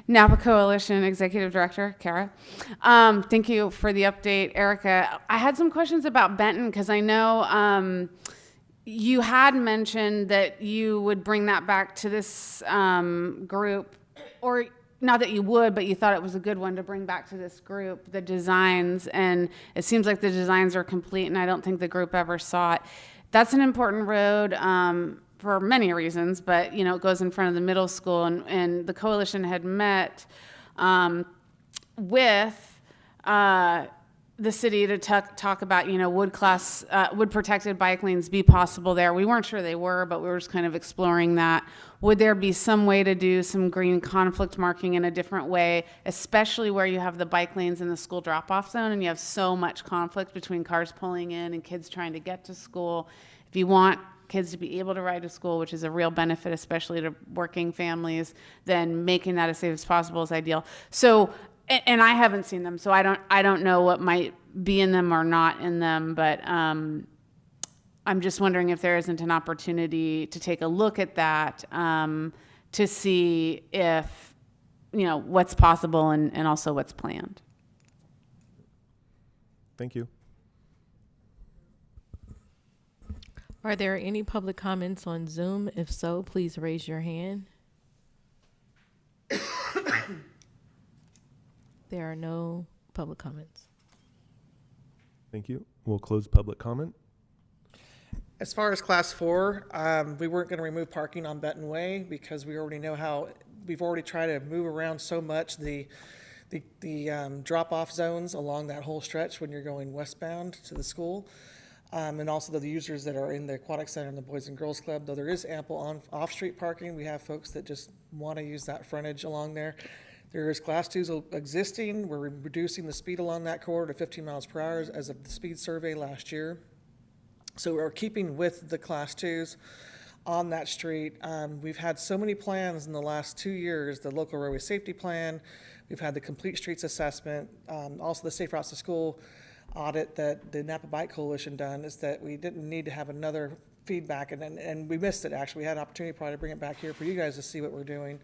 Napa Coalition Executive Director, Kara. Thank you for the update, Erica. I had some questions about Benton because I know you had mentioned that you would bring that back to this group, or not that you would, but you thought it was a good one to bring back to this group, the designs, and it seems like the designs are complete, and I don't think the group ever saw it. That's an important road for many reasons, but you know, it goes in front of the middle school, and the coalition had met with the city to talk about, you know, would protected bike lanes be possible there? We weren't sure they were, but we were just kind of exploring that. Would there be some way to do some green conflict marking in a different way, especially where you have the bike lanes in the school drop-off zone and you have so much conflict between cars pulling in and kids trying to get to school? If you want kids to be able to ride to school, which is a real benefit, especially to working families, then making that as safe as possible is ideal. So, and I haven't seen them, so I don't know what might be in them or not in them, but I'm just wondering if there isn't an opportunity to take a look at that to see if, you know, what's possible and also what's planned. Thank you. Are there any public comments on Zoom? If so, please raise your hand. There are no public comments. Thank you. We'll close public comment. As far as class 4, we weren't going to remove parking on Benton Way because we already know how, we've already tried to move around so much the drop-off zones along that whole stretch when you're going westbound to the school. And also the users that are in the Aquatic Center and the Boys and Girls Club, though there is ample off-street parking. We have folks that just want to use that frontage along there. There is class 2s existing. We're reducing the speed along that corridor to 15 miles per hour as of the speed survey last year. So we're keeping with the class 2s on that street. We've had so many plans in the last 2 years, the local roadway safety plan. We've had the complete streets assessment, also the Safe Routes to School audit that the Napa Bike Coalition done, is that we didn't need to have another feedback, and we missed it actually. We had an opportunity probably to bring it back here for you guys to see what we're doing.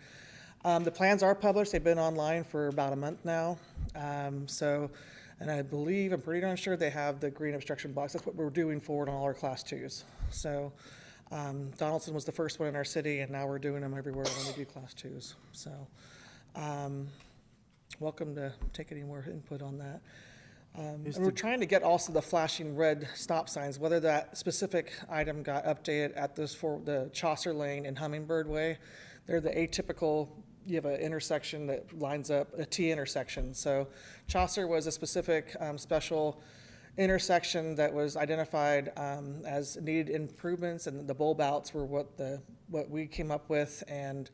The plans are published. They've been online for about a month now. And I believe, I'm pretty darn sure they have the green obstruction blocks. That's what we're doing forward on all our class 2s. So Donaldson was the first one in our city, and now we're doing them everywhere when we do class 2s. So welcome to take any more input on that. And we're trying to get also the flashing red stop signs, whether that specific item got updated at the Chaucer Lane and Hummingbird Way. They're the atypical, you have an intersection that lines up, a T intersection. So Chaucer was a specific special intersection that was identified as needed improvements, and the bulb outs were what we came up with and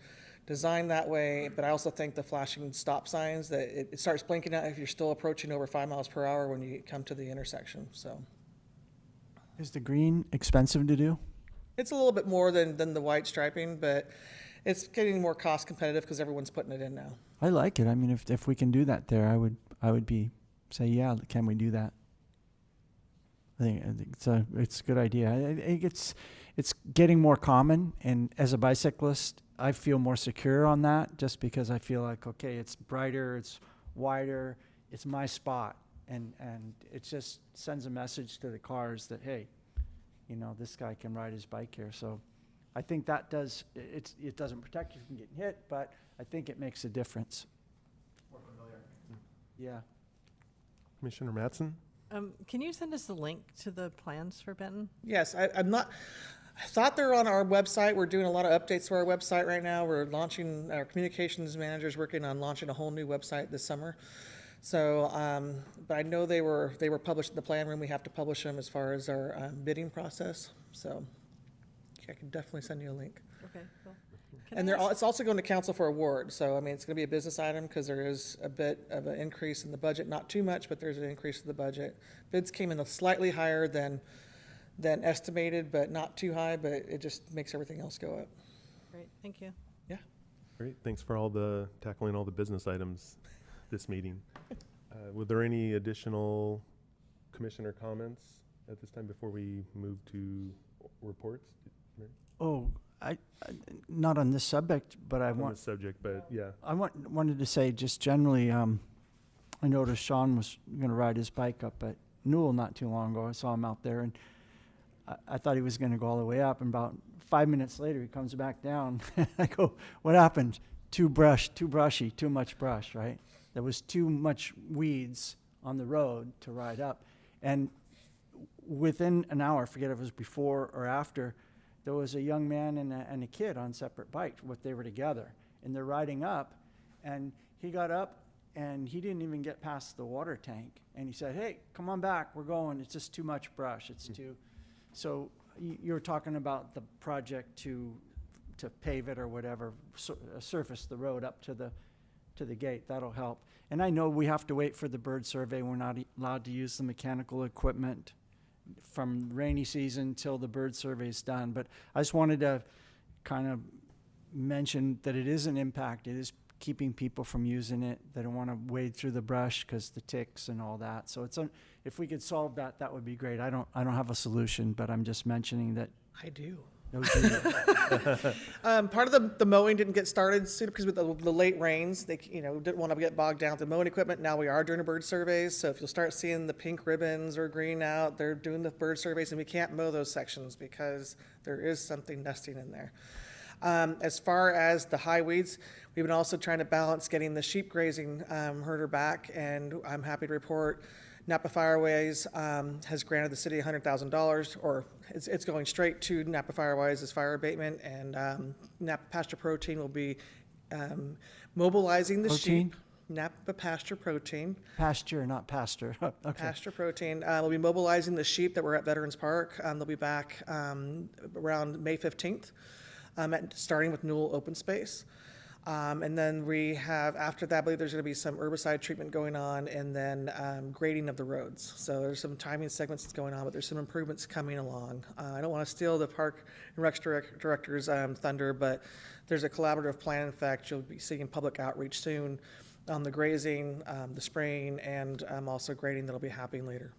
designed that way. But I also think the flashing stop signs, that it starts blinking out if you're still approaching over 5 miles per hour when you come to the intersection. So Is the green expensive to do? it's a little bit more than the white striping, but it's getting more cost competitive because everyone's putting it in now. I like it. I mean, if we can do that there, I would say, yeah, can we do that? I think it's a good idea. I think it's getting more common, and as a bicyclist, I feel more secure on that, just because I feel like, okay, it's brighter, it's wider, it's my spot, and it just sends a message to the cars that, hey, you know, this guy can ride his bike here. So I think that it doesn't protect you from getting hit, but I think it makes a difference. More familiar. Yeah. Commissioner Mattson? Can you send us a link to the plans for Benton? Yes, I thought they're on our website. We're doing a lot of updates to our website right now. We're launching, our communications manager's working on launching a whole new website this summer. So, but I know they were published in the plan room. We have to publish them as far as our bidding process. So I can definitely send you a link. Okay, cool. And it's also going to council for award. So, I mean, it's going to be a business item because there is a bit of an increase in the budget. Not too much, but there's an increase in the budget. Bids came in slightly higher than estimated, but not too high, but it just makes everything else go up. Great, thank you. Yeah. Great. Thanks for tackling all the business items this meeting. Were there any additional commissioner comments at this time before we move to reports? Oh, Not on this subject, but I on want, this subject, but yeah. I wanted to say just generally, I noticed Sean was gonna ride his bike up at Newell not too long ago. I saw him out there, and I thought he was gonna go all the way up, and about 5 minutes later, he comes back down. I go, what happened? Too brushy, too much brush, right? There was too much weeds on the road to ride up. And within an hour, I forget if it was before or after, there was a young man and a kid on separate bikes, they were together, and they're riding up, and he got up, and he didn't even get past the water tank, and he said, hey, come on back, we're going, it's just too much brush, it's too, so you're talking about the project to pave it or whatever, surface the road up to the gate, that'll help. And I know we have to wait for the bird survey, we're not allowed to use the mechanical equipment from rainy season till the bird survey is done. But I just wanted to kind of mention that it is an impact. It is keeping people from using it. They don't want to wade through the brush because the ticks and all that. So if we could solve that, that would be great. I don't have a solution, but I'm just mentioning that. I do. Part of the mowing didn't get started sooner because with the late rains, they didn't want to get bogged down with the mowing equipment. Now we are doing the bird surveys, so if you'll start seeing the pink ribbons or green out, they're doing the bird surveys, and we can't mow those sections because there is something nesting in there. As far as the high weeds, we've been also trying to balance getting the sheep grazing herder back, and I'm happy to report Napa Fireways has granted the city $100,000, or it's going straight to Napa Fireways as fire abatement, and Napa Pasture Protein will be mobilizing the sheep. Napa Pasture Protein. Pasture, not pastor. Okay. Pasture Protein. We'll be mobilizing the sheep that were at Veterans Park. They'll be back around May 15th, starting with Newell Open Space. And then we have, after that, I believe there's going to be some herbicide treatment going on, and then grading of the roads. So there's some timing segments that's going on, but there's some improvements coming along. I don't want to steal the Park and Rec Director's thunder, but there's a collaborative plan. In fact, you'll be seeing public outreach soon on the grazing, the spraying, and also grading that'll be happening later.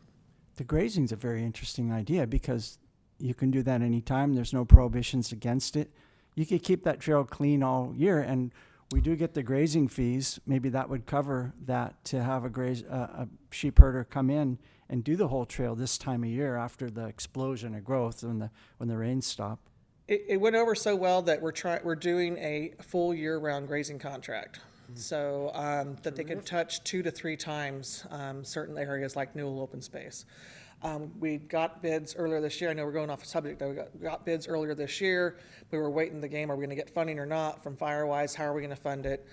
The grazing's a very interesting idea because you can do that anytime. There's no prohibitions against it. You could keep that trail clean all year, and we do get the grazing fees. Maybe that would cover that, to have a sheep herder come in and do the whole trail this time of year after the explosion of growth when the rains stop. It went over so well that we're doing a full year-round grazing contract. So that they can touch 2 to 3 times certain areas like Newell Open Space. We got bids earlier this year. I know we're going off a subject, though. We got bids earlier this year. We were waiting the game. Are we going to get funding or not from Firewise? How are we going to fund it?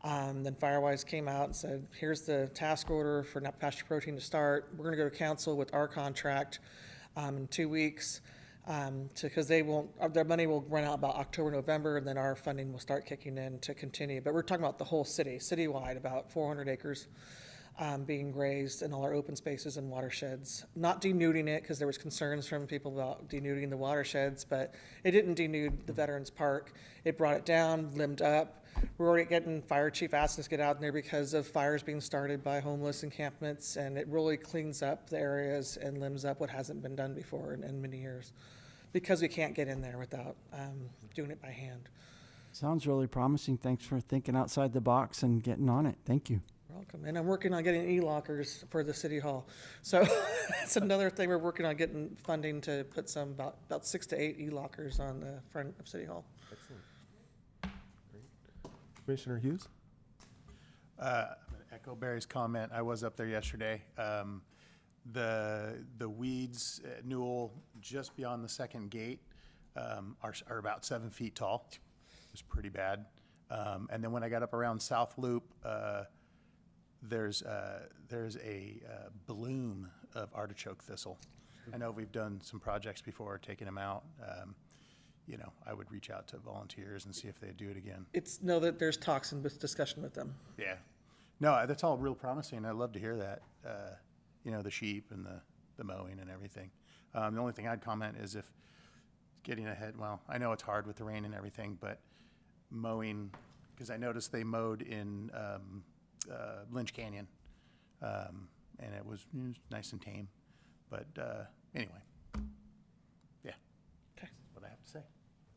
Then Firewise came out and said, here's the task order for Napa Pasture Protein to start. We're going to go to council with our contract in 2 weeks because their money will run out about October, November, and then our funding will start kicking in to continue. But we're talking about the whole citywide, about 400 acres. Being grazed in all our open spaces and watersheds. Not denuding it, because there was concerns from people about denuding the watersheds, but it didn't denude the Veterans Park. It brought it down, limbed up. We're already getting fire chief asking us to get out in there because of fires being started by homeless encampments, and it really cleans up the areas and limbs up what hasn't been done before in many years, because we can't get in there without doing it by hand. Sounds really promising. Thanks for thinking outside the box and getting on it. Thank you. Welcome. And I'm working on getting e-lockers for the city hall. So that's another thing. We're working on getting funding to put some about 6 to 8 e-lockers on the front of city hall. Excellent. Great. Commissioner Hughes? I'm going to echo Barry's comment. I was up there yesterday. The weeds at Newell, just beyond the second gate, are about 7 feet tall. It was pretty bad. And then when I got up around South Loop, there's a bloom of artichoke thistle. I know we've done some projects before, taking them out. I would reach out to volunteers and see if they'd do it again. That there's talks and discussion with them. Yeah. No, that's all real promising. I'd love to hear that. The sheep and the mowing and everything. The only thing I'd comment is if getting ahead, well, I know it's hard with the rain and everything, but mowing, because I noticed they mowed in Lynch Canyon, and it was nice and tame. But anyway, yeah. Okay. That's what I have to say.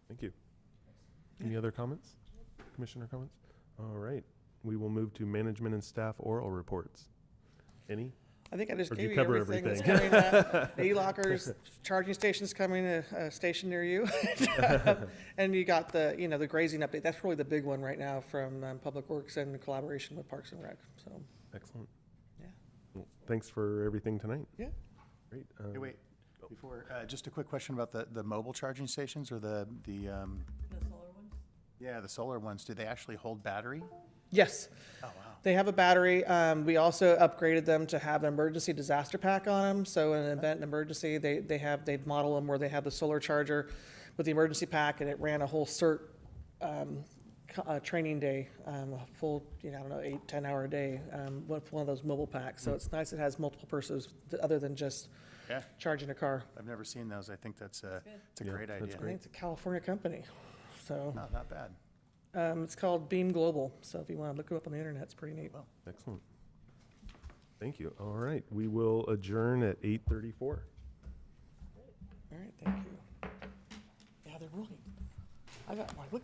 Thank you. Any other comments? Commissioner comments? All right. We will move to management and staff oral reports. Any? I think I just Or did gave you you cover everything that's everything? coming. E-lockers, charging stations coming to a station near you. And you got the, the grazing update. That's really the big one right now from Public Works and collaboration with Parks and Rec, so. Excellent. Yeah. Well, thanks for everything tonight. Yeah. Great. Hey, wait, before, just a quick question about the mobile charging stations or the solar ones? Yeah, the solar ones. Do they actually hold battery? Yes. Oh, wow. They have a battery. We also upgraded them to have an emergency disaster pack on them. So in an event, an emergency, they model them where they have the solar charger with the emergency pack, and it ran a whole CERT training day, a full, 8-10 hour day with one of those mobile packs. So it's nice. It has multiple purposes other than just charging a car. I've never seen those. I think it's a great I idea. think it's a California company. So No, not bad. it's called Beam Global. So if you want to look it up on the internet, it's pretty neat. Excellent. Thank you. All right. We will adjourn at 8:34. All right, thank you. Yeah, they're really. I got my look.